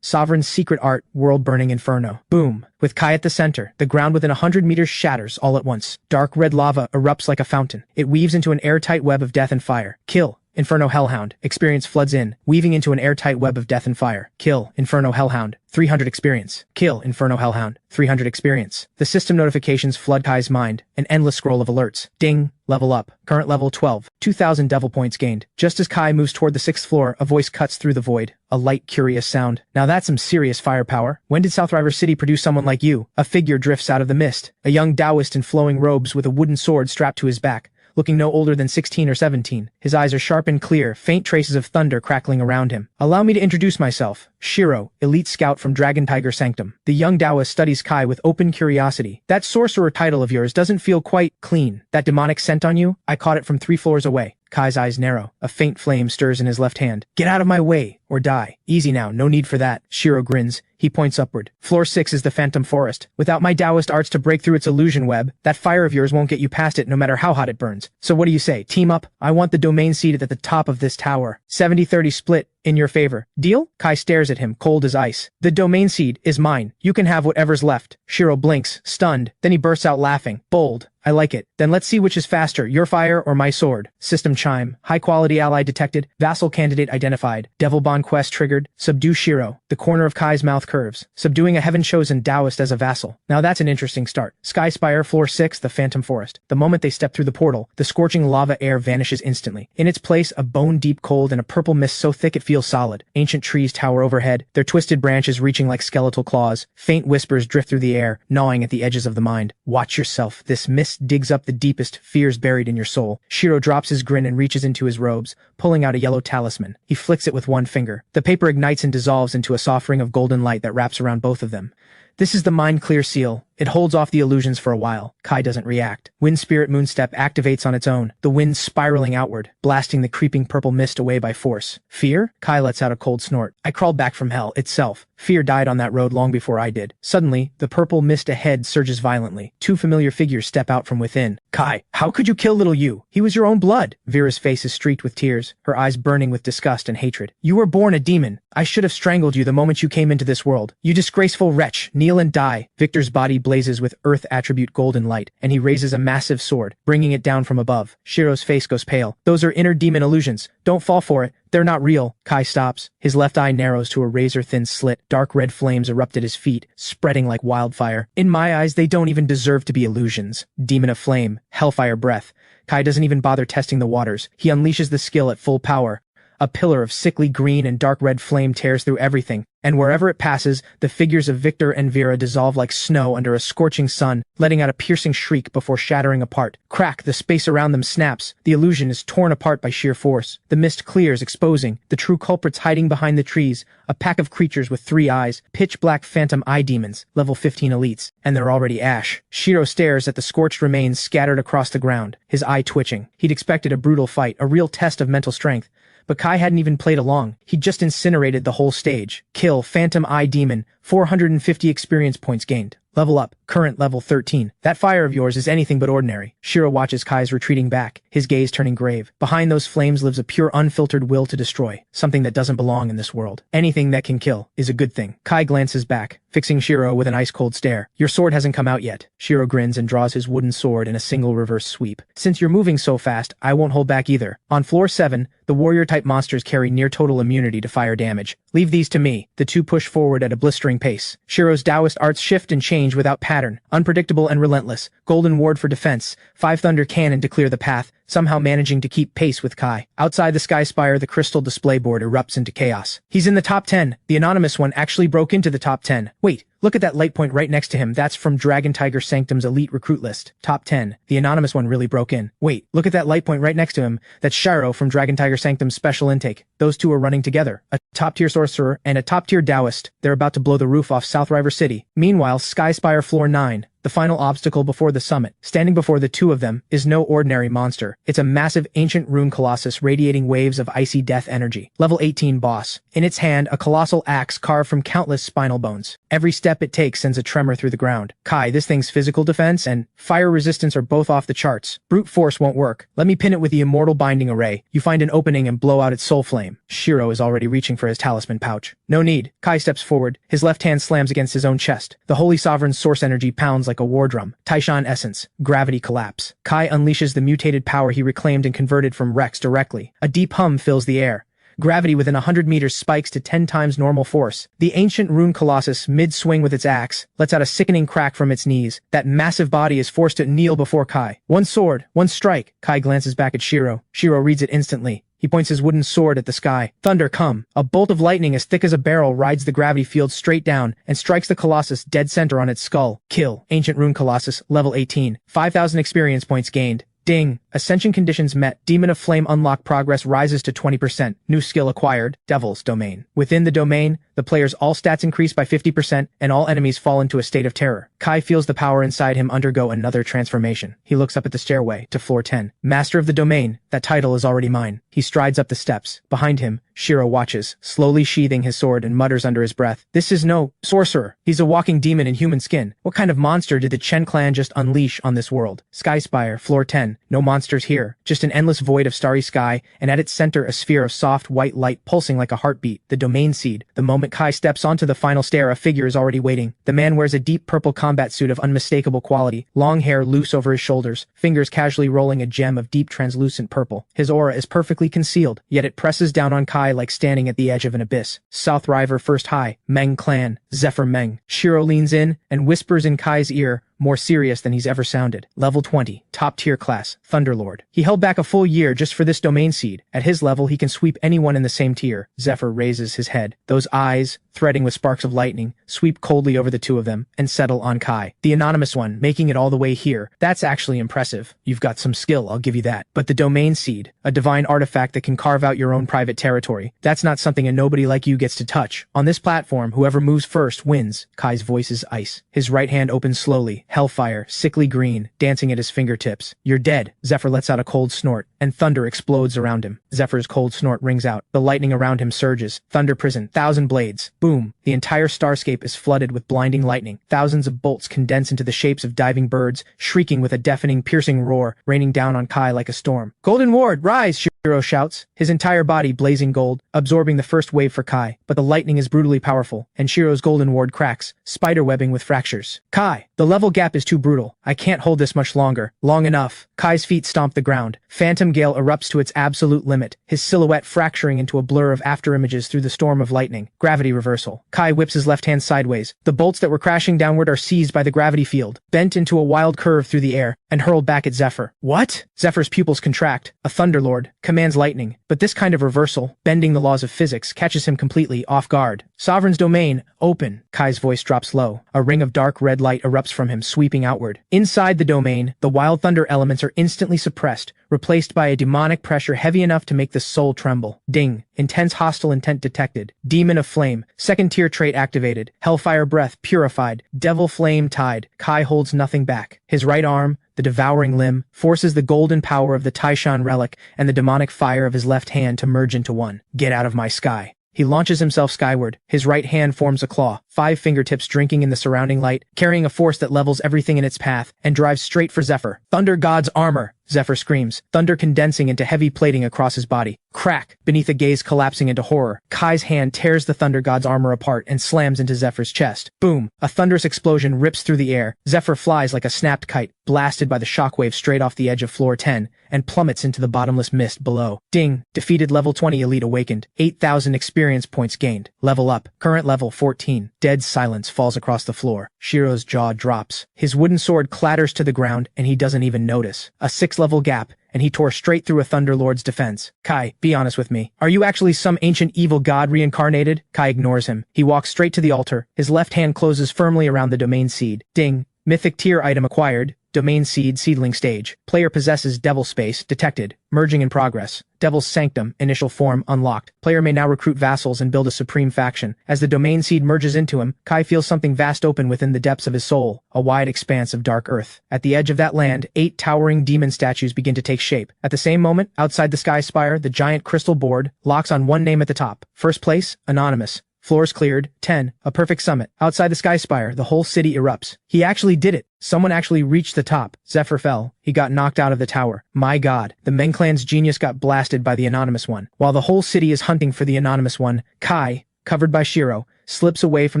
Sovereign's secret art, world-burning inferno. Boom. With Kai at the center, the ground within 100 meters shatters all at once. Dark red lava erupts like a fountain. It weaves into an airtight web of death and fire. Kill. Inferno Hellhound. Experience floods in, weaving into an airtight web of death and fire. Kill. Inferno Hellhound. 300 experience. Kill. Inferno Hellhound. 300 experience. The system notifications flood Kai's mind, an endless scroll of alerts. Ding. Level up. Current level 12. 2,000 devil points gained. Just as Kai moves toward the 6th floor, a voice cuts through the void. A light, curious sound. Now that's some serious firepower. When did South River City produce someone like you? A figure drifts out of the mist. A young Taoist in flowing robes with a wooden sword strapped to his back, looking no older than 16 or 17. His eyes are sharp and clear, faint traces of thunder crackling around him. Allow me to introduce myself. Shiro, elite scout from Dragon Tiger Sanctum. The young Taoist studies Kai with open curiosity. That sorcerer title of yours doesn't feel quite clean. That demonic scent on you? I caught it from 3 floors away. Kai's eyes narrow. A faint flame stirs in his left hand. Get out of my way, or die. Easy now, no need for that. Shiro grins. He points upward. Floor 6 is the Phantom Forest. Without my Taoist arts to break through its illusion web, that fire of yours won't get you past it no matter how hot it burns. So what do you say, team up? I want the domain seated at the top of this tower. 70-30 split, in your favor. Deal? Kai stares at him, cold as ice. The domain seed is mine. You can have whatever's left. Shiro blinks, stunned. Then he bursts out laughing. Bold. I like it. Then let's see which is faster, your fire or my sword. System chime. High-quality ally detected. Vassal candidate identified. Devil Bond quest triggered. Subdue Shiro. The corner of Kai's mouth curves. Subduing a heaven-chosen Taoist as a vassal. Now that's an interesting start. Sky Spire, floor 6, the Phantom Forest. The moment they step through the portal, the scorching lava air vanishes instantly. In its place, a bone-deep cold and a purple mist so thick it feels solid. Ancient trees tower overhead, their twisted branches reaching like skeletal claws. Faint whispers drift through the air, gnawing at the edges of the mind. Watch yourself. This mist digs up the deepest fears buried in your soul. Shiro drops his grin and reaches into his robes, pulling out a yellow talisman. He flicks it with one finger. The paper ignites and dissolves into a soft ring of golden light that wraps around both of them. This is the Mind Clear seal. It holds off the illusions for a while. Kai doesn't react. Wind Spirit Moonstep activates on its own, the wind spiraling outward, blasting the creeping purple mist away by force. Fear? Kai lets out a cold snort. I crawled back from hell itself. Fear died on that road long before I did. Suddenly, the purple mist ahead surges violently. 2 familiar figures step out from within. Kai, how could you kill little you? He was your own blood. Vera's face is streaked with tears, her eyes burning with disgust and hatred. You were born a demon. I should have strangled you the moment you came into this world. You disgraceful wretch. Kneel and die. Victor's body blazes with earth attribute golden light, and he raises a massive sword, bringing it down from above. Shiro's face goes pale. Those are inner demon illusions. Don't fall for it. They're not real. Kai stops. His left eye narrows to a razor-thin slit. Dark red flames erupt at his feet, spreading like wildfire. In my eyes, they don't even deserve to be illusions. Demon of flame. Hellfire breath. Kai doesn't even bother testing the waters. He unleashes the skill at full power. A pillar of sickly green and dark red flame tears through everything, and wherever it passes, the figures of Victor and Vera dissolve like snow under a scorching sun, letting out a piercing shriek before shattering apart. Crack, the space around them snaps. The illusion is torn apart by sheer force. The mist clears, exposing the true culprits hiding behind the trees, a pack of creatures with 3 eyes, pitch-black phantom eye demons, level 15 elites, and they're already ash. Shiro stares at the scorched remains scattered across the ground, his eye twitching. He'd expected a brutal fight, a real test of mental strength. But Kai hadn't even played along. He'd just incinerated the whole stage. Kill, Phantom Eye Demon, 450 experience points gained. Level up, current level 13. That fire of yours is anything but ordinary. Shiro watches Kai's retreating back, his gaze turning grave. Behind those flames lives a pure unfiltered will to destroy, something that doesn't belong in this world. Anything that can kill is a good thing. Kai glances back, fixing Shiro with an ice-cold stare. Your sword hasn't come out yet. Shiro grins and draws his wooden sword in a single reverse sweep. Since you're moving so fast, I won't hold back either. On floor 7, the warrior-type monsters carry near-total immunity to fire damage. Leave these to me. The two push forward at a blistering pace. Shiro's Taoist arts shift and change without pattern, unpredictable and relentless. Golden ward for defense, 5 thunder cannon to clear the path, somehow managing to keep pace with Kai. Outside the Sky Spire, the crystal display board erupts into chaos. He's in the top 10. The anonymous one actually broke into the top 10. Wait, look at that light point right next to him. That's from Dragon Tiger Sanctum's elite recruit list. Top 10. The anonymous one really broke in. Wait, look at that light point right next to him. That's Shiro from Dragon Tiger Sanctum's special intake. Those two are running together. A top-tier sorcerer and a top-tier Taoist. They're about to blow the roof off South River City. Meanwhile, Sky Spire floor 9. The the final obstacle before the summit. Standing before the two of them is no ordinary monster. It's a massive ancient rune colossus radiating waves of icy death energy. Level 18 boss. In its hand, a colossal axe carved from countless spinal bones. Every step it takes sends a tremor through the ground. Kai, this thing's physical defense and fire resistance are both off the charts. Brute force won't work. Let me pin it with the immortal binding array. You find an opening and blow out its soul flame. Shiro is already reaching for his talisman pouch. No need. Kai steps forward. His left hand slams against his own chest. The Holy Sovereign's source energy pounds like a war drum. Taishan essence. Gravity collapse. Kai unleashes the mutated power he reclaimed and converted from Rex directly. A deep hum fills the air. Gravity within 100 meters spikes to 10 times normal force. The ancient rune colossus, mid-swing with its axe, lets out a sickening crack from its knees. That massive body is forced to kneel before Kai. One sword, one strike. Kai glances back at Shiro. Shiro reads it instantly. He points his wooden sword at the sky. Thunder, come. A bolt of lightning as thick as a barrel rides the gravity field straight down and strikes the colossus dead center on its skull. Kill. Ancient rune colossus, level 18. 5,000 experience points gained. Ding. Ascension conditions met. Demon of Flame unlock progress rises to 20%. New skill acquired. Devil's Domain. Within the domain, the player's all stats increase by 50% and all enemies fall into a state of terror. Kai feels the power inside him undergo another transformation. He looks up at the stairway to floor 10. Master of the domain. That title is already mine. He strides up the steps. Behind him, Shiro watches, slowly sheathing his sword and mutters under his breath. This is no sorcerer. He's a walking demon in human skin. What kind of monster did the Chen clan just unleash on this world? Skyspire, floor 10. No monsters here. Just an endless void of starry sky, and at its center a sphere of soft white light pulsing like a heartbeat. The domain seed. The moment Kai steps onto the final stair, a figure is already waiting. The man wears a deep purple combat suit of unmistakable quality, long hair loose over his shoulders, fingers casually rolling a gem of deep translucent purple. His aura is perfectly concealed, yet it presses down on Kai like standing at the edge of an abyss. South River First High, Meng Clan, Zephyr Meng. Shiro leans in and whispers in Kai's ear, more serious than he's ever sounded. Level 20, top-tier class, Thunderlord. He held back a full year just for this domain seed. At his level, he can sweep anyone in the same tier. Zephyr raises his head. Those eyes, threading with sparks of lightning, sweep coldly over the two of them and settle on Kai. The anonymous one, making it all the way here. That's actually impressive. You've got some skill, I'll give you that. But the domain seed, a divine artifact that can carve out your own private territory, that's not something a nobody like you gets to touch. On this platform, whoever moves first wins. Kai's voice is ice. His right hand opens slowly. Hellfire, sickly green, dancing at his fingertips. You're dead. Zephyr lets out a cold snort, and thunder explodes around him. Zephyr's cold snort rings out. The lightning around him surges. Thunder prison, 1,000 blades. Boom. The entire starscape is flooded with blinding lightning. Thousands of bolts condense into the shapes of diving birds, shrieking with a deafening, piercing roar, raining down on Kai like a storm. Golden Ward, rise! Shiro shouts, his entire body blazing gold, absorbing the first wave for Kai. But the lightning is brutally powerful, and Shiro's golden ward cracks, spiderwebbing with fractures. Kai, the level gap is too brutal. I can't hold this much longer. Long enough. Kai's feet stomp the ground. Phantom Gale erupts to its absolute limit, his silhouette fracturing into a blur of afterimages through the storm of lightning. Gravity reversal. Kai whips his left hand sideways. The bolts that were crashing downward are seized by the gravity field, bent into a wild curve through the air, and hurled back at Zephyr. What? Zephyr's pupils contract. A Thunderlord commands lightning, but this kind of reversal, bending the laws of physics, catches him completely off guard. Sovereign's domain, open. Kai's voice drops low. A ring of dark red light erupts from him, sweeping outward. Inside the domain, the wild thunder elements are instantly suppressed, replaced by a demonic pressure heavy enough to make the soul tremble. Ding. Intense hostile intent detected. Demon of Flame. Second tier trait activated. Hellfire breath purified. Devil Flame tied. Kai holds nothing back. His right arm, the devouring limb, forces the golden power of the Taishan relic and the demonic fire of his left hand to merge into one. Get out of my sky. He launches himself skyward. His right hand forms a claw, 5 fingertips drinking in the surrounding light, carrying a force that levels everything in its path, and drives straight for Zephyr. Thunder God's armor! Zephyr screams, thunder condensing into heavy plating across his body. Crack! Beneath a gaze collapsing into horror, Kai's hand tears the Thunder God's armor apart and slams into Zephyr's chest. Boom! A thunderous explosion rips through the air. Zephyr flies like a snapped kite, blasted by the shockwave straight off the edge of floor 10, and plummets into the bottomless mist below. Ding! Defeated level 20 elite awakened. 8,000 experience points gained. Level up. Current level 14. Dead silence falls across the floor. Shiro's jaw drops. His wooden sword clatters to the ground, and he doesn't even notice. A 6-level gap, and he tore straight through a Thunderlord's defense. Kai, be honest with me. Are you actually some ancient evil god reincarnated? Kai ignores him. He walks straight to the altar. His left hand closes firmly around the domain seed. Ding. Mythic tier item acquired. Domain Seed Seedling Stage. Player possesses Devil Space. Detected. Merging in progress. Devil's Sanctum, initial form unlocked. Player may now recruit vassals and build a supreme faction. As the domain seed merges into him, Kai feels something vast open within the depths of his soul, a wide expanse of dark earth. At the edge of that land, 8 towering demon statues begin to take shape. At the same moment, outside the Sky Spire, the giant crystal board locks on one name at the top. First place, Anonymous. Floors cleared. 10. A perfect summit. Outside the Sky Spire, the whole city erupts. He actually did it. Someone actually reached the top. Zephyr fell. He got knocked out of the tower. My god. The Meng clan's genius got blasted by the Anonymous One. While the whole city is hunting for the Anonymous One, Kai, covered by Shiro, slips away from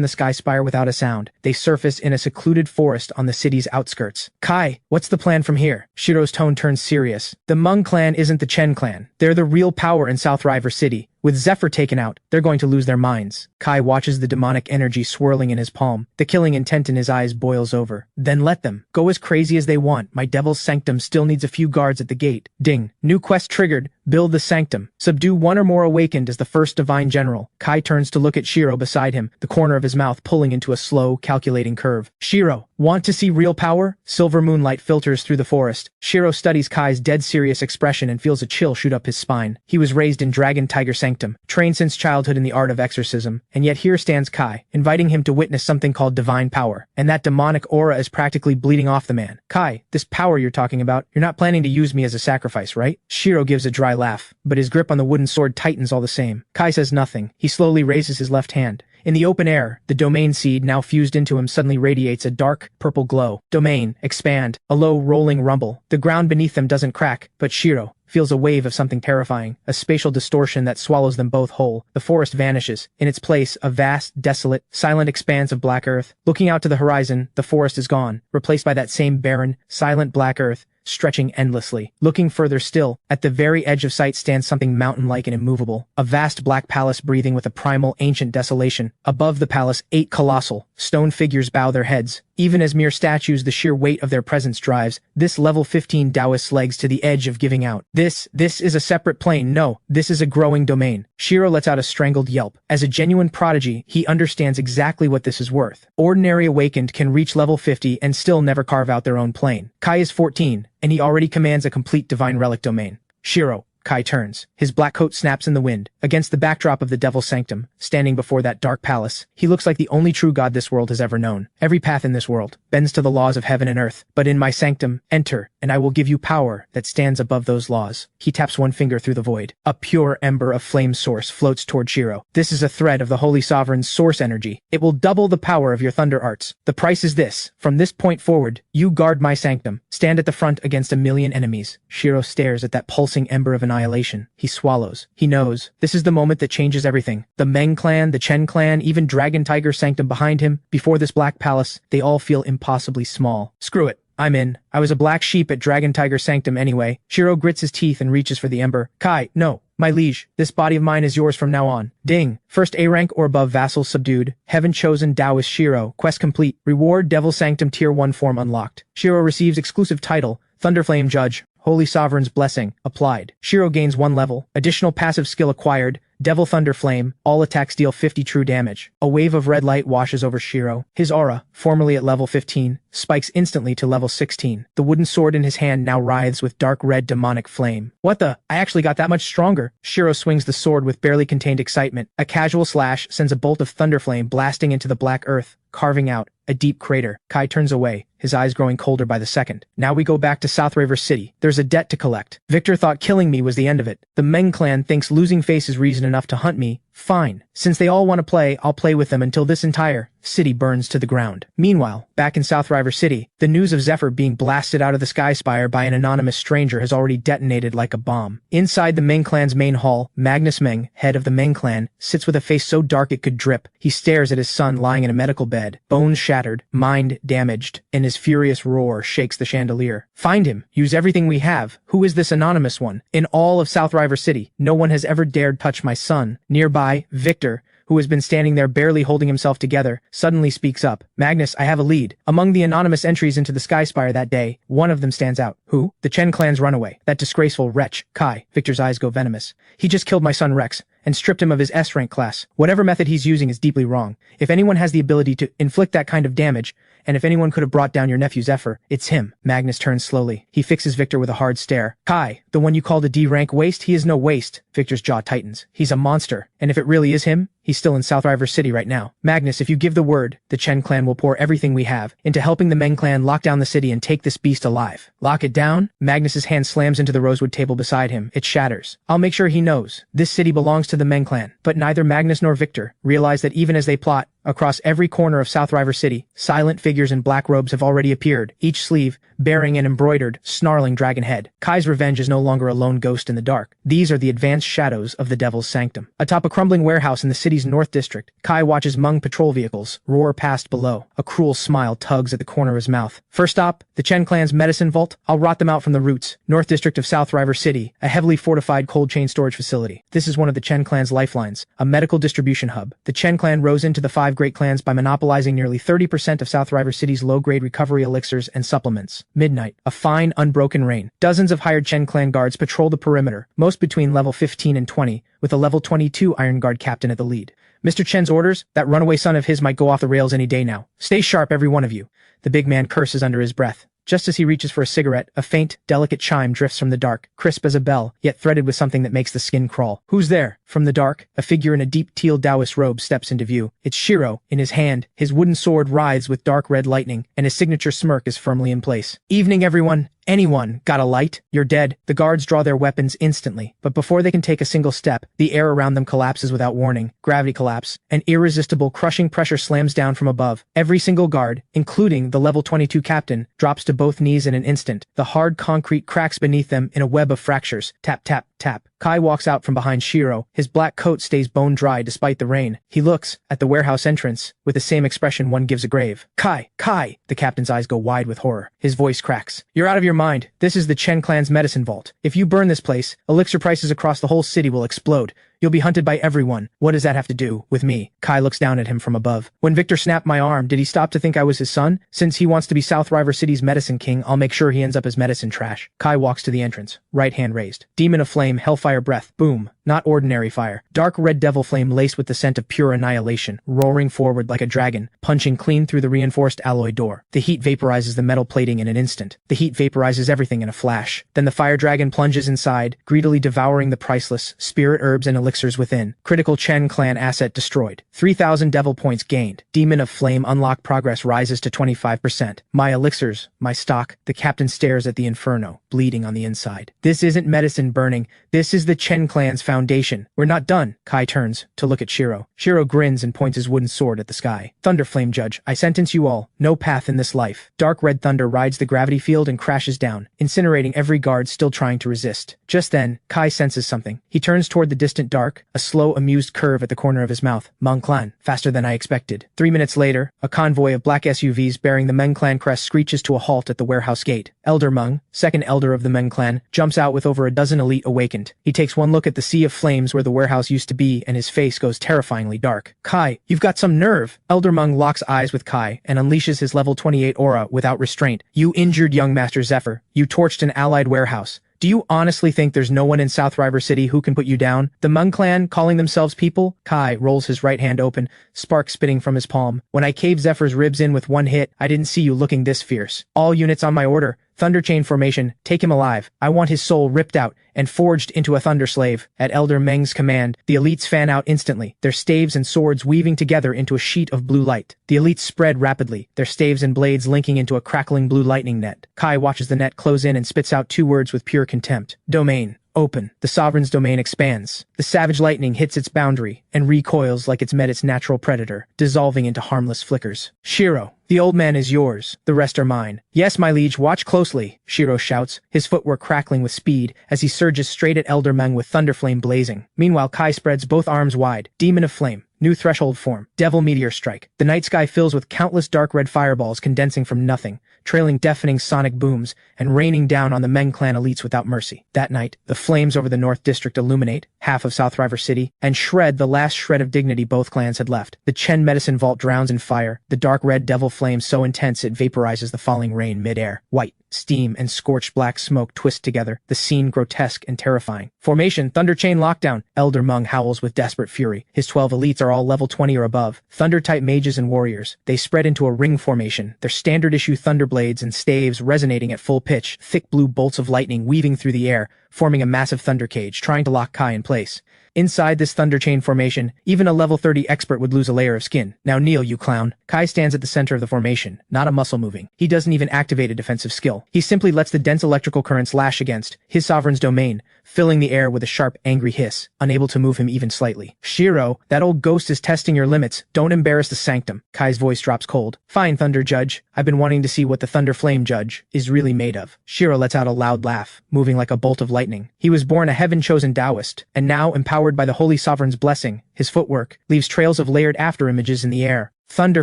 the Sky Spire without a sound. They surface in a secluded forest on the city's outskirts. Kai, what's the plan from here? Shiro's tone turns serious. The Meng clan isn't the Chen clan. They're the real power in South River City. With Zephyr taken out, they're going to lose their minds. Kai watches the demonic energy swirling in his palm. The killing intent in his eyes boils over. Then let them. Go as crazy as they want. My Devil's Sanctum still needs a few guards at the gate. Ding. New quest triggered. Build the Sanctum. Subdue one or more awakened as the first Divine General. Kai turns to look at Shiro beside him, the corner of his mouth pulling into a slow, calculating curve. Shiro, want to see real power? Silver moonlight filters through the forest. Shiro studies Kai's dead serious expression and feels a chill shoot up his spine. He was raised in Dragon Tiger Sanctum, trained since childhood in the art of exorcism, and yet here stands Kai, inviting him to witness something called divine power, and that demonic aura is practically bleeding off the man. Kai, this power you're talking about, you're not planning to use me as a sacrifice, right? Shiro gives a dry laugh, but his grip on the wooden sword tightens all the same. Kai says nothing. He slowly raises his left hand. In the open air, the domain seed now fused into him suddenly radiates a dark, purple glow. Domain, expand, a low, rolling rumble. The ground beneath them doesn't crack, but Shiro feels a wave of something terrifying, a spatial distortion that swallows them both whole. The forest vanishes. In its place, a vast, desolate, silent expanse of black earth. Looking out to the horizon, the forest is gone, replaced by that same barren, silent black earth, stretching endlessly. Looking further still, at the very edge of sight stands something mountain-like and immovable. A vast black palace breathing with a primal, ancient desolation. Above the palace, 8 colossal, stone figures bow their heads. Even as mere statues, the sheer weight of their presence drives this level 15 Taoist's legs to the edge of giving out. This is a separate plane. No, this is a growing domain. Shiro lets out a strangled yelp. As a genuine prodigy, he understands exactly what this is worth. Ordinary awakened can reach level 50 and still never carve out their own plane. Kai is 14, and he already commands a complete divine relic domain. Shiro. Kai turns. His black coat snaps in the wind. Against the backdrop of the Devil's Sanctum, standing before that dark palace, he looks like the only true god this world has ever known. Every path in this world bends to the laws of heaven and earth, but in my sanctum, enter, and I will give you power that stands above those laws. He taps one finger through the void. A pure ember of flame source floats toward Shiro. This is a thread of the Holy Sovereign's source energy. It will double the power of your thunder arts. The price is this. From this point forward, you guard my sanctum. Stand at the front against a million enemies. Shiro stares at that pulsing ember of annihilation. He swallows. He knows. This is the moment that changes everything. The Meng clan, the Chen clan, even Dragon Tiger Sanctum behind him, before this black palace, they all feel impossibly small. Screw it. I'm in. I was a black sheep at Dragon Tiger Sanctum anyway. Shiro grits his teeth and reaches for the ember. Kai, no. My liege, this body of mine is yours from now on. Ding. First A rank or above vassal subdued. Heaven chosen Taoist Shiro. Quest complete. Reward Devil Sanctum Tier 1 form unlocked. Shiro receives exclusive title. Thunderflame Judge. Holy Sovereign's Blessing. Applied. Shiro gains 1 level. Additional passive skill acquired. Devil Thunder Flame. All attacks deal 50 true damage. A wave of red light washes over Shiro. His aura, formerly at level 15, spikes instantly to level 16. The wooden sword in his hand now writhes with dark red demonic flame. What the? I actually got that much stronger. Shiro swings the sword with barely contained excitement. A casual slash sends a bolt of thunder flame blasting into the black earth, carving out a deep crater. Kai turns away, his eyes growing colder by the second. Now we go back to South River City. There's a debt to collect. Victor thought killing me was the end of it. The Meng clan thinks losing face is reason enough to hunt me. Fine. Since they all want to play, I'll play with them until this entire city burns to the ground. Meanwhile, back in South River City, the news of Zephyr being blasted out of the Sky Spire by an anonymous stranger has already detonated like a bomb. Inside the Meng clan's main hall, Magnus Meng, head of the Meng clan, sits with a face so dark it could drip. He stares at his son lying in a medical bed, bones shattered, mind damaged, and his furious roar shakes the chandelier. Find him. Use everything we have. Who is this anonymous one? In all of South River City, no one has ever dared touch my son. Nearby, Victor, who has been standing there barely holding himself together, suddenly speaks up. Magnus, I have a lead. Among the anonymous entries into the Sky Spire that day, one of them stands out. Who? The Chen clan's runaway. That disgraceful wretch. Kai. Victor's eyes go venomous. He just killed my son Rex. and stripped him of his S-rank class. Whatever method he's using is deeply wrong. If anyone has the ability to inflict that kind of damage, and if anyone could have brought down your nephew Zephyr, it's him. Magnus turns slowly. He fixes Victor with a hard stare. Kai, the one you called a D-rank waste, he is no waste. Victor's jaw tightens. He's a monster, and if it really is him, he's still in South River City right now. Magnus, if you give the word, the Chen clan will pour everything we have into helping the Meng clan lock down the city and take this beast alive. Lock it down? Magnus's hand slams into the rosewood table beside him. It shatters. I'll make sure he knows. This city belongs to the Meng clan. But neither Magnus nor Victor realize that even as they plot, across every corner of South River City, silent figures in black robes have already appeared, each sleeve bearing an embroidered, snarling dragon head. Kai's revenge is no longer a lone ghost in the dark. These are the advanced shadows of the Devil's Sanctum. Atop a crumbling warehouse in the city's North District, Kai watches Hmong patrol vehicles roar past below. A cruel smile tugs at the corner of his mouth. First stop, the Chen clan's medicine vault. I'll rot them out from the roots. North District of South River City, a heavily fortified cold chain storage facility. This is one of the Chen clan's lifelines, a medical distribution hub. The Chen clan rose into the five great clans by monopolizing nearly 30% of South River City's low-grade recovery elixirs and supplements. Midnight, a fine, unbroken rain. Dozens of hired Chen clan guards patrol the perimeter, most between level 15 and 20, with a level 22 Iron Guard captain at the lead. Mr. Chen's orders, that runaway son of his might go off the rails any day now. Stay sharp, every one of you. The big man curses under his breath. Just as he reaches for a cigarette, a faint, delicate chime drifts from the dark, crisp as a bell, yet threaded with something that makes the skin crawl. Who's there? From the dark, a figure in a deep teal Taoist robe steps into view. It's Shiro. In his hand, his wooden sword writhes with dark red lightning, and his signature smirk is firmly in place. Evening, everyone. Anyone got a light? You're dead. The guards draw their weapons instantly, but before they can take a single step, the air around them collapses without warning. Gravity collapse. An irresistible, crushing pressure slams down from above. Every single guard, including the level 22 captain, drops to both knees in an instant. The hard concrete cracks beneath them in a web of fractures. Tap, tap, tap. Kai walks out from behind Shiro. His black coat stays bone dry despite the rain. He looks at the warehouse entrance with the same expression one gives a grave. Kai! Kai! The captain's eyes go wide with horror. His voice cracks. You're out of your mind. This is the Chen clan's medicine vault. If you burn this place, elixir prices across the whole city will explode. You'll be hunted by everyone. What does that have to do with me? Kai looks down at him from above. When Victor snapped my arm, did he stop to think I was his son? Since he wants to be South River City's medicine king, I'll make sure he ends up as medicine trash. Kai walks to the entrance, right hand raised. Demon of flame, hellfire breath. Boom. Not ordinary fire. Dark red devil flame laced with the scent of pure annihilation, roaring forward like a dragon, punching clean through the reinforced alloy door. The heat vaporizes the metal plating in an instant. The heat vaporizes everything in a flash. Then the fire dragon plunges inside, greedily devouring the priceless spirit herbs and elixirs within. Critical Chen clan asset destroyed. 3,000 devil points gained. Demon of flame unlock progress rises to 25%. My elixirs, my stock. The captain stares at the inferno, bleeding on the inside. This isn't medicine burning. This is the Chen clan's foundation. We're not done. Kai turns to look at Shiro. Shiro grins and points his wooden sword at the sky. Thunderflame Judge, I sentence you all. No path in this life. Dark red thunder rides the gravity field and crashes down, incinerating every guard still trying to resist. Just then, Kai senses something. He turns toward the distant dark, a slow, amused curve at the corner of his mouth. Meng clan, faster than I expected. 3 minutes later, a convoy of black SUVs bearing the Meng clan crest screeches to a halt at the warehouse gate. Elder Meng, second elder of the Meng clan, jumps out with over a dozen elite awakened. He takes one look at the sea of flames where the warehouse used to be, and his face goes terrifyingly dark. Kai, you've got some nerve. Elder Meng locks eyes with Kai and unleashes his level 28 aura without restraint. You injured young Master Zephyr. You torched an allied warehouse. Do you honestly think there's no one in South River City who can put you down? The Meng clan, calling themselves people? Kai rolls his right hand open, sparks spitting from his palm. When I caved Zephyr's ribs in with one hit, I didn't see you looking this fierce. All units on my order. Thunder Chain formation, take him alive. I want his soul ripped out and forged into a Thunder Slave. At Elder Meng's command, the elites fan out instantly, their staves and swords weaving together into a sheet of blue light. The elites spread rapidly, their staves and blades linking into a crackling blue lightning net. Kai watches the net close in and spits out 2 words with pure contempt. Domain. Open. The Sovereign's domain expands. The savage lightning hits its boundary and recoils like it's met its natural predator, dissolving into harmless flickers. Shiro, the old man is yours. The rest are mine. Yes, my liege, watch closely, Shiro shouts, his footwork crackling with speed as he surges straight at Elder Meng with Thunderflame blazing. Meanwhile, Kai spreads both arms wide. Demon of Flame. New threshold form. Devil Meteor Strike. The night sky fills with countless dark red fireballs condensing from nothing, trailing deafening sonic booms, and raining down on the Meng clan elites without mercy. That night, the flames over the North District illuminate half of South River City and shred the last shred of dignity both clans had left. The Chen medicine vault drowns in fire, the dark red devil flame so intense it vaporizes the falling rain mid-air. White. steam, and scorched black smoke twist together, the scene grotesque and terrifying. Formation, Thunder Chain Lockdown. Elder Mung howls with desperate fury. His 12 elites are all level 20 or above, Thunder-type mages and warriors. They spread into a ring formation, their standard-issue thunderblades and staves resonating at full pitch, thick blue bolts of lightning weaving through the air, forming a massive thunder cage, trying to lock Kai in place. Inside this thunder chain formation, even a level 30 expert would lose a layer of skin. Now kneel, you clown. Kai stands at the center of the formation, not a muscle moving. He doesn't even activate a defensive skill. He simply lets the dense electrical currents lash against his sovereign's domain, filling the air with a sharp, angry hiss, unable to move him even slightly. Shiro, that old ghost is testing your limits. Don't embarrass the sanctum. Kai's voice drops cold. Fine, Thunder Judge. I've been wanting to see what the Thunder Flame Judge is really made of. Shiro lets out a loud laugh, moving like a bolt of lightning. He was born a heaven-chosen Taoist, and now, empowered by the Holy Sovereign's blessing, his footwork leaves trails of layered afterimages in the air. Thunder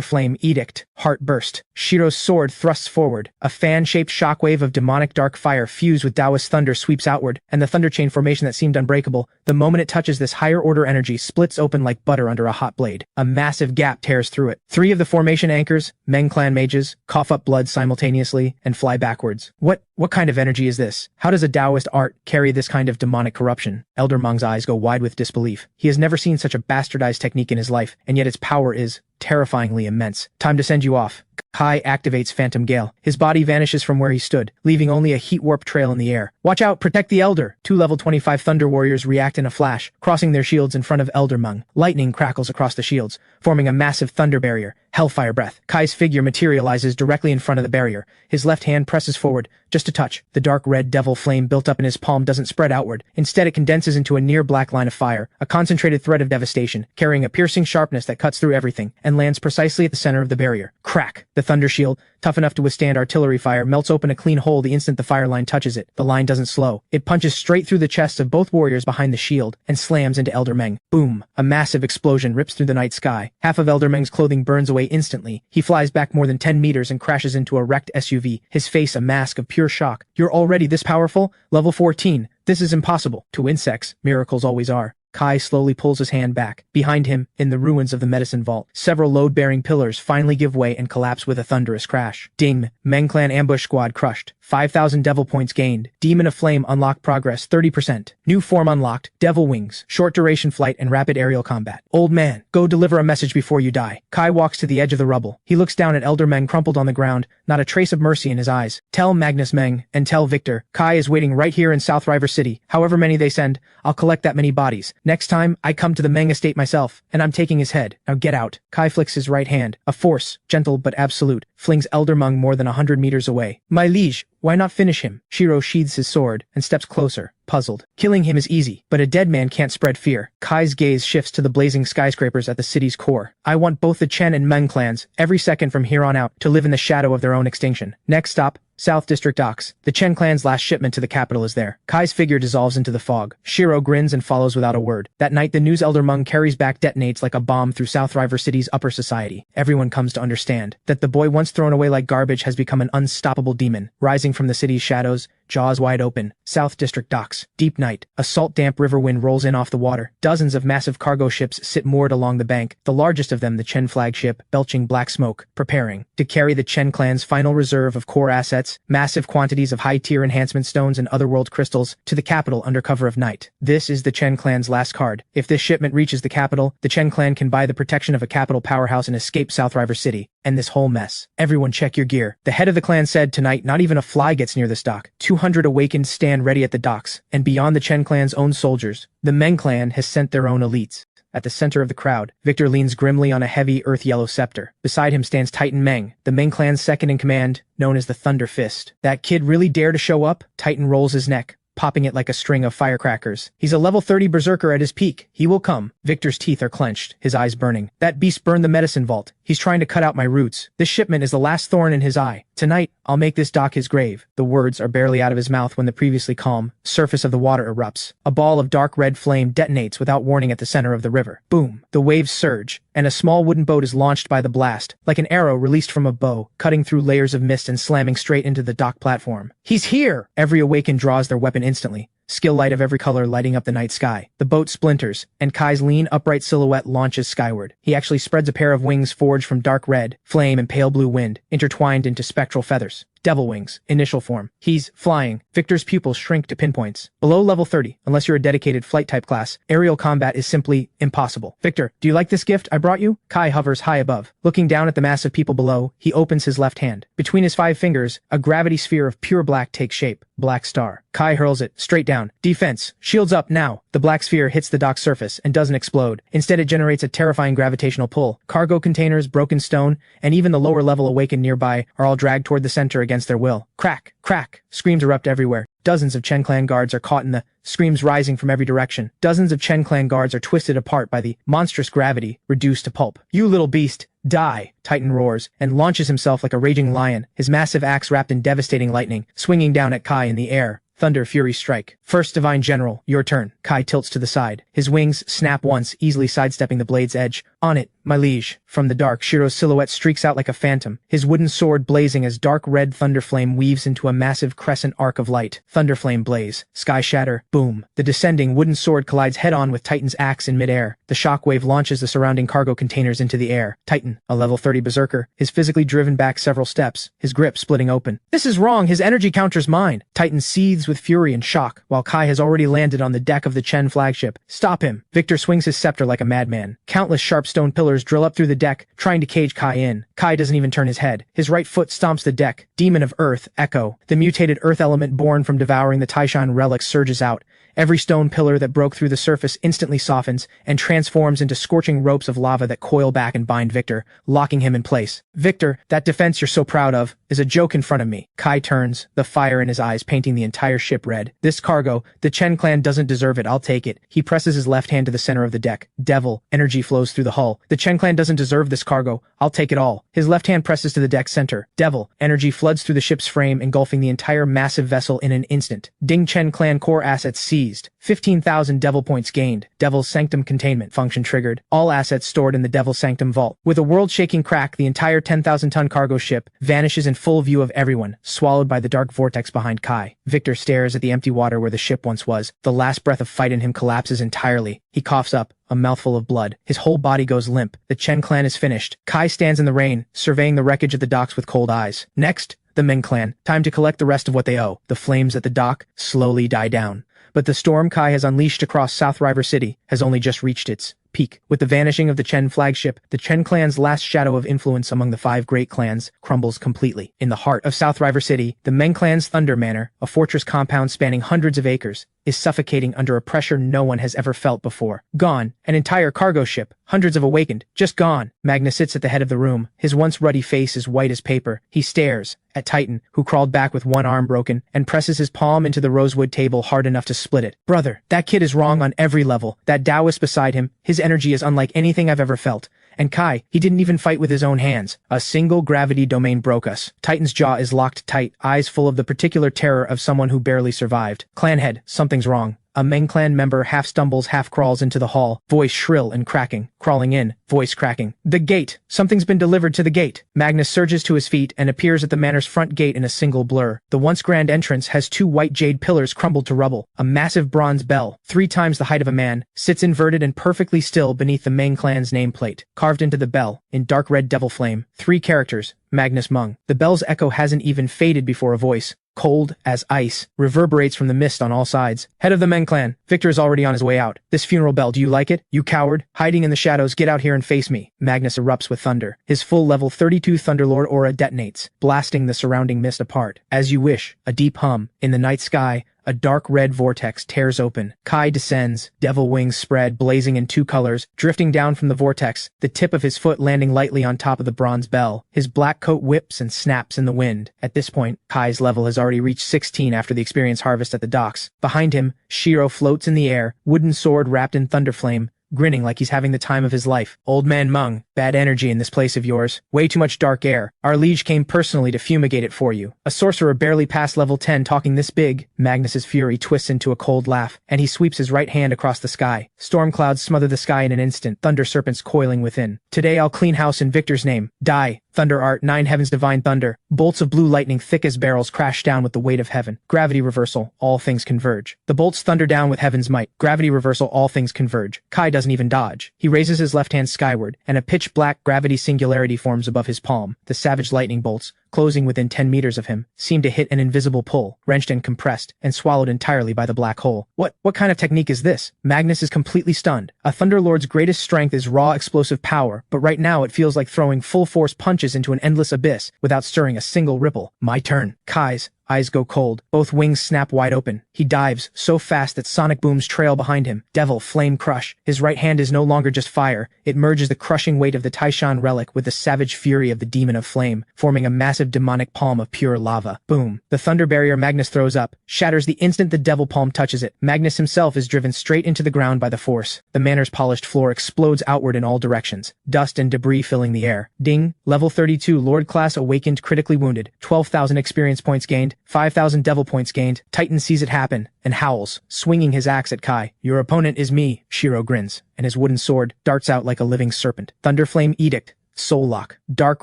Flame Edict. Heart burst. Shiro's sword thrusts forward. A fan-shaped shockwave of demonic dark fire fused with Taoist thunder sweeps outward, and the thunder chain formation that seemed unbreakable, the moment it touches this higher-order energy, splits open like butter under a hot blade. A massive gap tears through it. 3 of the formation anchors, Meng clan mages, cough up blood simultaneously and fly backwards. What kind of energy is this? How does a Taoist art carry this kind of demonic corruption? Elder Mung's eyes go wide with disbelief. He has never seen such a bastardized technique in his life, and yet its power is terrifyingly immense. Time to send you off. Kai activates Phantom Gale. His body vanishes from where he stood, leaving only a heat warp trail in the air. Watch out, protect the Elder! 2 level 25 Thunder Warriors react in a flash, crossing their shields in front of Elder Mung. Lightning crackles across the shields, forming a massive thunder barrier. Hellfire breath. Kai's figure materializes directly in front of the barrier. His left hand presses forward, just a touch. The dark red devil flame built up in his palm doesn't spread outward. Instead, it condenses into a near black line of fire, a concentrated thread of devastation, carrying a piercing sharpness that cuts through everything, and lands precisely at the center of the barrier. Crack! The thunder shield, tough enough to withstand artillery fire, melts open a clean hole the instant the fire line touches it. The line doesn't slow. It punches straight through the chests of both warriors behind the shield, and slams into Elder Meng. Boom! A massive explosion rips through the night sky. Half of Elder Meng's clothing burns away instantly. He flies back more than 10 meters and crashes into a wrecked SUV, his face a mask of pure shock. You're already this powerful? Level 14. This is impossible. To insects, miracles always are. Kai slowly pulls his hand back. Behind him, in the ruins of the medicine vault, several load-bearing pillars finally give way and collapse with a thunderous crash. Ding! Meng Clan ambush squad crushed. 5,000 devil points gained. Demon of Flame unlocked progress 30%. New form unlocked. Devil wings. Short duration flight and rapid aerial combat. Old man, go deliver a message before you die. Kai walks to the edge of the rubble. He looks down at Elder Meng crumpled on the ground, not a trace of mercy in his eyes. Tell Magnus Meng, and tell Victor, Kai is waiting right here in South River City. However many they send, I'll collect that many bodies. Next time, I come to the Meng estate myself, and I'm taking his head. Now get out. Kai flicks his right hand. A force, gentle but absolute, flings Elder Meng more than 100 meters away. My liege, why not finish him? Shiro sheathes his sword and steps closer, puzzled. Killing him is easy, but a dead man can't spread fear. Kai's gaze shifts to the blazing skyscrapers at the city's core. I want both the Chen and Meng clans, every second from here on out, to live in the shadow of their own extinction. Next stop, South District Docks. The Chen clan's last shipment to the capital is there. Kai's figure dissolves into the fog. Shiro grins and follows without a word. That night, the news Elder Meng carries back detonates like a bomb through South River City's upper society. Everyone comes to understand that the boy once thrown away like garbage has become an unstoppable demon, rising from the city's shadows, jaws wide open. South District Docks. Deep night. A salt-damp river wind rolls in off the water. Dozens of massive cargo ships sit moored along the bank, the largest of them the Chen flagship, belching black smoke, preparing to carry the Chen clan's final reserve of core assets, massive quantities of high-tier enhancement stones and otherworld crystals, to the capital under cover of night. This is the Chen clan's last card. If this shipment reaches the capital, the Chen clan can buy the protection of a capital powerhouse and escape South River City. And this whole mess. Everyone check your gear. The head of the clan said tonight not even a fly gets near this dock. 200 awakened stand ready at the docks, and beyond the Chen clan's own soldiers, the Meng clan has sent their own elites. At the center of the crowd, Victor leans grimly on a heavy earth-yellow scepter. Beside him stands Titan Meng, the Meng clan's second-in-command, known as the Thunder Fist. That kid really dare to show up? Titan rolls his neck, popping it like a string of firecrackers. He's a level 30 berserker at his peak. He will come. Victor's teeth are clenched, his eyes burning. That beast burned the medicine vault. He's trying to cut out my roots. This shipment is the last thorn in his eye. Tonight, I'll make this dock his grave. The words are barely out of his mouth when the previously calm surface of the water erupts. A ball of dark red flame detonates without warning at the center of the river. Boom. The waves surge, and a small wooden boat is launched by the blast, like an arrow released from a bow, cutting through layers of mist and slamming straight into the dock platform. He's here! Every awakened draws their weapon instantly. Skill light of every color lighting up the night sky. The boat splinters, and Kai's lean, upright silhouette launches skyward. He actually spreads a pair of wings forged from dark red, flame, and pale blue wind, intertwined into spectral feathers. Devil Wings, initial form. He's flying. Victor's pupils shrink to pinpoints. Below level 30, unless you're a dedicated flight type class, aerial combat is simply impossible. Victor, do you like this gift I brought you? Kai hovers high above. Looking down at the mass of people below, he opens his left hand. Between his 5 fingers, a gravity sphere of pure black takes shape. Black star. Kai hurls it straight down. Defense. Shields up now. The black sphere hits the dock's surface and doesn't explode. Instead, it generates a terrifying gravitational pull. Cargo containers, broken stone, and even the lower level awakened nearby are all dragged toward the center against their will. Crack! Crack! Screams erupt everywhere. Dozens of Chen Clan guards are caught in the screams rising from every direction. Dozens of Chen Clan guards are twisted apart by the monstrous gravity, reduced to pulp. You little beast! Die! Titan roars, and launches himself like a raging lion, his massive axe wrapped in devastating lightning, swinging down at Kai in the air. Thunder, Fury, Strike. First Divine General, your turn. Kai tilts to the side. His wings snap once, easily sidestepping the blade's edge. On it, my liege. From the dark, Shiro's silhouette streaks out like a phantom, his wooden sword blazing as dark red thunder flame weaves into a massive crescent arc of light. Thunder flame blaze. Sky shatter. Boom. The descending wooden sword collides head-on with Titan's axe in midair. The shockwave launches the surrounding cargo containers into the air. Titan, a level 30 berserker, is physically driven back several steps, his grip splitting open. This is wrong, his energy counters mine. Titan seethes with fury and shock, while Kai has already landed on the deck of the Chen flagship. Stop him! Victor swings his scepter like a madman. Countless sharp stone pillars drill up through the deck, trying to cage Kai in. Kai doesn't even turn his head. His right foot stomps the deck. Demon of Earth, Echo. The mutated earth element born from devouring the Taishan relics surges out. Every stone pillar that broke through the surface instantly softens and transforms into scorching ropes of lava that coil back and bind Victor, locking him in place. Victor, that defense you're so proud of, is a joke in front of me. Kai turns, the fire in his eyes painting the entire ship red. This cargo, the Chen clan doesn't deserve it, I'll take it. He presses his left hand to the center of the deck. Devil, energy flows through the hull. The Chen clan doesn't deserve this cargo, I'll take it all. His left hand presses to the deck's center. Devil, energy floods through the ship's frame, engulfing the entire massive vessel in an instant. Ding Chen clan core assets seized. 15,000 devil points gained. Devil's Sanctum containment function triggered. All assets stored in the Devil's Sanctum vault. With a world-shaking crack, the entire 10,000-ton cargo ship vanishes in full view of everyone, swallowed by the dark vortex behind Kai. Victor stares at the empty water where the ship once was. The last breath of fight in him collapses entirely. He coughs up, a mouthful of blood. His whole body goes limp. The Chen clan is finished. Kai stands in the rain, surveying the wreckage of the docks with cold eyes. Next, the Meng clan. Time to collect the rest of what they owe. The flames at the dock slowly die down. But the storm Kai has unleashed across South River City has only just reached its peak. With the vanishing of the Chen flagship, the Chen clan's last shadow of influence among the 5 great clans crumbles completely. In the heart of South River City, the Meng clan's Thunder Manor, a fortress compound spanning hundreds of acres, is suffocating under a pressure no one has ever felt before. Gone. An entire cargo ship. Hundreds of awakened. Just gone. Magnus sits at the head of the room. His once ruddy face is white as paper. He stares at Titan, who crawled back with one arm broken, and presses his palm into the rosewood table hard enough to split it. Brother, that kid is wrong on every level. That Taoist beside him, his energy is unlike anything I've ever felt. And Kai, he didn't even fight with his own hands. A single gravity domain broke us. Titan's jaw is locked tight, eyes full of the particular terror of someone who barely survived. Clanhead, something's wrong. A Meng clan member half stumbles, half crawls into the hall, voice shrill and cracking. Crawling in, voice cracking. The gate! Something's been delivered to the gate! Magnus surges to his feet and appears at the manor's front gate in a single blur. The once grand entrance has 2 white jade pillars crumbled to rubble. A massive bronze bell, 3 times the height of a man, sits inverted and perfectly still beneath the Meng clan's nameplate. Carved into the bell, in dark red devil flame, 3 characters, Magnus Mung. The bell's echo hasn't even faded before a voice, cold as ice, reverberates from the mist on all sides. Head of the Meng clan, Victor is already on his way out. This funeral bell, do you like it? You coward, hiding in the shadows, get out here and face me. Magnus erupts with thunder. His full level 32 Thunderlord aura detonates, blasting the surrounding mist apart. As you wish, a deep hum. In the night sky, a dark red vortex tears open. Kai descends, devil wings spread, blazing in 2 colors, drifting down from the vortex, the tip of his foot landing lightly on top of the bronze bell. His black coat whips and snaps in the wind. At this point, Kai's level has already reached 16 after the experience harvest at the docks. Behind him, Shiro floats in the air, wooden sword wrapped in thunder flame, grinning like he's having the time of his life. Old man Mung, bad energy in this place of yours. Way too much dark air. Our liege came personally to fumigate it for you. A sorcerer barely past level 10 talking this big. Magnus's fury twists into a cold laugh, and he sweeps his right hand across the sky. Storm clouds smother the sky in an instant, thunder serpents coiling within. Today I'll clean house in Victor's name. Die. Thunder art, 9 heavens divine thunder. Bolts of blue lightning thick as barrels crash down with the weight of heaven. Gravity reversal, all things converge. The bolts thunder down with heaven's might. Gravity reversal, all things converge. Kai doesn't even dodge. He raises his left hand skyward, and a pitch black gravity singularity forms above his palm. The savage lightning bolts, closing within 10 meters of him, seemed to hit an invisible pull, wrenched and compressed, and swallowed entirely by the black hole. What kind of technique is this? Magnus is completely stunned. A Thunderlord's greatest strength is raw explosive power, but right now it feels like throwing full-force punches into an endless abyss without stirring a single ripple. My turn. Kai's eyes go cold. Both wings snap wide open. He dives, so fast that sonic booms trail behind him. Devil Flame Crush. His right hand is no longer just fire. It merges the crushing weight of the Taishan relic with the savage fury of the Demon of Flame, forming a massive demonic palm of pure lava. Boom. The thunder barrier Magnus throws up shatters the instant the devil palm touches it. Magnus himself is driven straight into the ground by the force. The manor's polished floor explodes outward in all directions, dust and debris filling the air. Ding. Level 32 Lord class awakened, critically wounded. 12,000 experience points gained. 5,000 devil points gained. Titan sees it happen and howls, swinging his axe at Kai. Your opponent is me. Shiro grins, and his wooden sword darts out like a living serpent. Thunderflame Edict. Soul Lock. Dark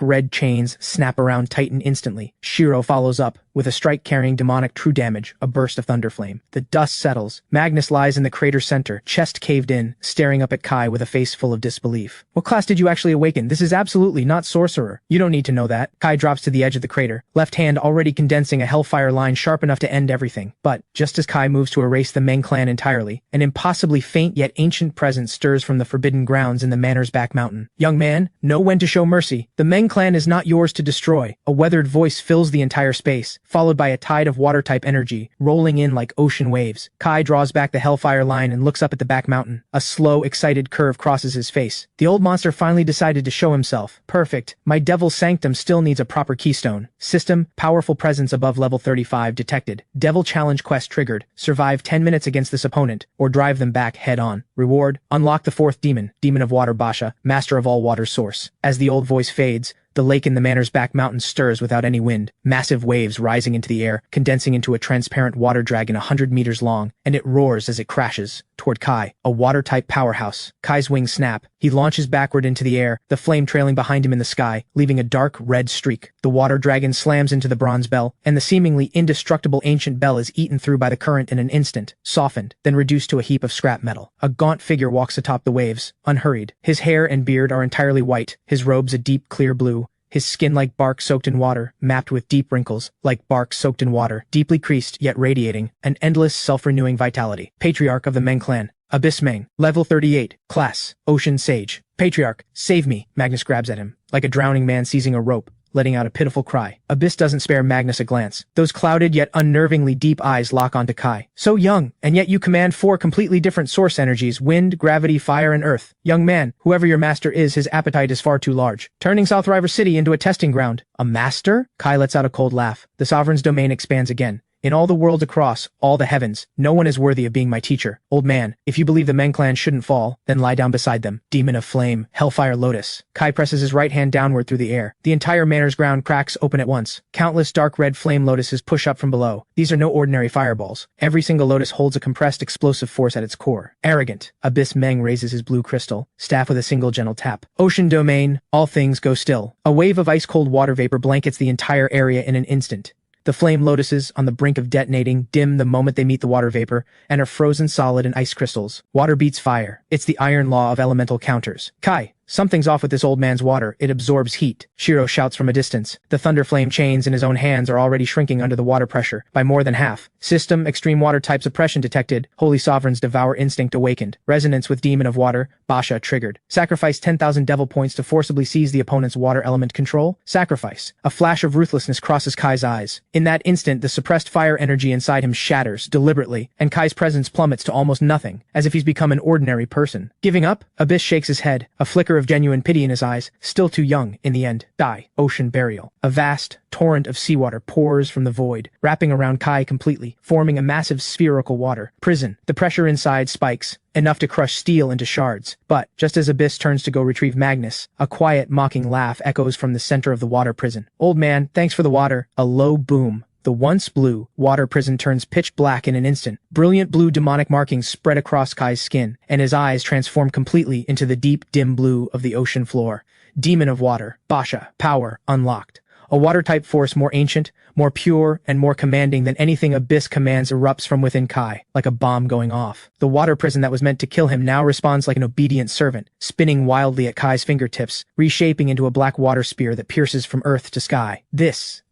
red chains snap around Titan instantly. Shiro follows up with a strike carrying demonic true damage, a burst of thunderflame. The dust settles. Magnus lies in the crater center, chest caved in, staring up at Kai with a face full of disbelief. What class did you actually awaken? This is absolutely not sorcerer. You don't need to know that. Kai drops to the edge of the crater, left hand already condensing a hellfire line sharp enough to end everything. But just as Kai moves to erase the Meng clan entirely, an impossibly faint yet ancient presence stirs from the forbidden grounds in the manor's back mountain. Young man, know when to show mercy. The Meng clan is not yours to destroy. A weathered voice fills the entire space, followed by a tide of water-type energy, rolling in like ocean waves. Kai draws back the hellfire line and looks up at the back mountain. A slow, excited curve crosses his face. The old monster finally decided to show himself. Perfect. My Devil's Sanctum still needs a proper keystone. System, powerful presence above level 35 detected. Devil Challenge quest triggered. Survive 10 minutes against this opponent, or drive them back head-on. Reward, unlock the fourth demon, Demon of Water Basha, master of all water source. As the old voice fades, the lake in the manor's back mountain stirs without any wind, massive waves rising into the air, condensing into a transparent water dragon 100 meters long, and it roars as it crashes toward Kai, a water-type powerhouse. Kai's wings snap. He launches backward into the air, the flame trailing behind him in the sky, leaving a dark red streak. The water dragon slams into the bronze bell, and the seemingly indestructible ancient bell is eaten through by the current in an instant, softened, then reduced to a heap of scrap metal. A gaunt figure walks atop the waves, unhurried. His hair and beard are entirely white, his robes a deep clear blue. His skin like bark soaked in water, mapped with deep wrinkles, like bark soaked in water, deeply creased yet radiating, an endless self-renewing vitality. Patriarch of the Meng clan. Abyss Meng. Level 38. Class. Ocean Sage. Patriarch, save me. Magnus grabs at him, like a drowning man seizing a rope, letting out a pitiful cry. Abyss doesn't spare Magnus a glance. Those clouded yet unnervingly deep eyes lock onto Kai. So young, and yet you command 4 completely different source energies: wind, gravity, fire, and earth. Young man, whoever your master is, his appetite is far too large, turning South River City into a testing ground. A master? Kai lets out a cold laugh. The sovereign's domain expands again. In all the world across, all the heavens, no one is worthy of being my teacher. Old man, if you believe the Meng clan shouldn't fall, then lie down beside them. Demon of Flame, Hellfire Lotus. Kai presses his right hand downward through the air. The entire manor's ground cracks open at once. Countless dark red flame lotuses push up from below. These are no ordinary fireballs. Every single lotus holds a compressed explosive force at its core. Arrogant. Abyss Meng raises his blue crystal staff with a single gentle tap. Ocean domain, all things go still. A wave of ice-cold water vapor blankets the entire area in an instant. The flame lotuses, on the brink of detonating, dim the moment they meet the water vapor, and are frozen solid in ice crystals. Water beats fire. It's the iron law of elemental counters. Kai, something's off with this old man's water. It absorbs heat. Shiro shouts from a distance. The thunder flame chains in his own hands are already shrinking under the water pressure, by more than half. System, extreme water type suppression detected. Holy Sovereign's devour instinct awakened. Resonance with Demon of Water, Basha triggered. Sacrifice 10,000 devil points to forcibly seize the opponent's water element control. Sacrifice. A flash of ruthlessness crosses Kai's eyes. In that instant, the suppressed fire energy inside him shatters, deliberately, and Kai's presence plummets to almost nothing, as if he's become an ordinary person. Giving up? Abyss shakes his head, a flicker of genuine pity in his eyes. Still too young, in the end. Die. Ocean burial. A vast torrent of seawater pours from the void, wrapping around Kai completely, forming a massive spherical water prison. The pressure inside spikes, enough to crush steel into shards. But, just as Abyss turns to go retrieve Magnus, a quiet, mocking laugh echoes from the center of the water prison. Old man, thanks for the water. A low boom. The once blue water prison turns pitch black in an instant. Brilliant blue demonic markings spread across Kai's skin, and his eyes transform completely into the deep, dim blue of the ocean floor. Demon of Water, Basha, power unlocked. A water-type force more ancient, more pure, and more commanding than anything Abyss commands erupts from within Kai, like a bomb going off. The water prison that was meant to kill him now responds like an obedient servant, spinning wildly at Kai's fingertips, reshaping into a black water spear that pierces from earth to sky.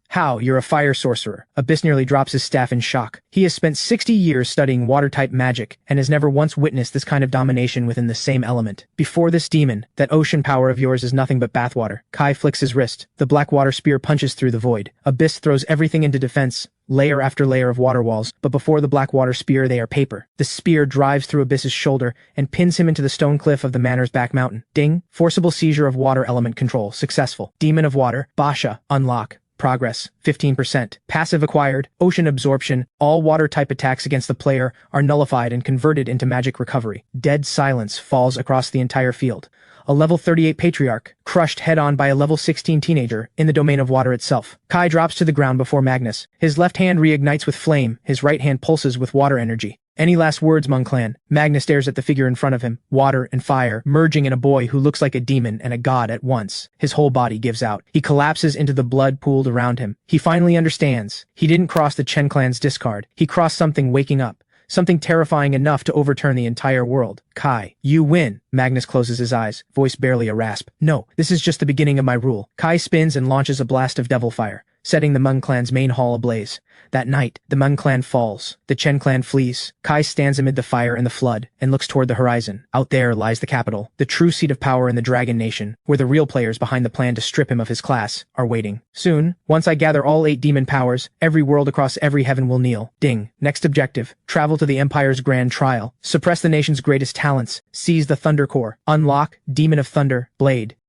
How? You're a fire sorcerer. Abyss nearly drops his staff in shock. He has spent 60 years studying water-type magic and has never once witnessed this kind of domination within the same element. Before this demon, that ocean power of yours is nothing but bathwater. Kai flicks his wrist. The black water spear punches through the void. Abyss throws everything into defense, layer after layer of water walls, but before the black water spear they are paper. The spear drives through Abyss's shoulder and pins him into the stone cliff of the manor's back mountain. Ding! Forcible seizure of water element control. Successful. Demon of Water. Basha. Unlock. Progress, 15%. Passive acquired, ocean absorption, all water-type attacks against the player are nullified and converted into magic recovery. Dead silence falls across the entire field. A level 38 patriarch, crushed head-on by a level 16 teenager in the domain of water itself. Kai drops to the ground before Magnus. His left hand reignites with flame, his right hand pulses with water energy. Any last words, Mungclan? Magnus stares at the figure in front of him, water and fire, merging in a boy who looks like a demon and a god at once. His whole body gives out. He collapses into the blood pooled around him. He finally understands. He didn't cross the Chen clan's discard. He crossed something waking up. Something terrifying enough to overturn the entire world. Kai, you win. Magnus closes his eyes, voice barely a rasp. No, this is just the beginning of my rule. Kai spins and launches a blast of devil fire, setting the Meng clan's main hall ablaze. That night, the Meng clan falls. The Chen clan flees. Kai stands amid the fire and the flood, and looks toward the horizon. Out there lies the capital, the true seat of power in the Dragon Nation, where the real players behind the plan to strip him of his class are waiting. Soon, once I gather all 8 demon powers, every world across every heaven will kneel. Ding. Next objective. Travel to the Empire's grand trial. Suppress the nation's greatest talents. Seize the Thunder Core. Unlock Demon of Thunder, Blade.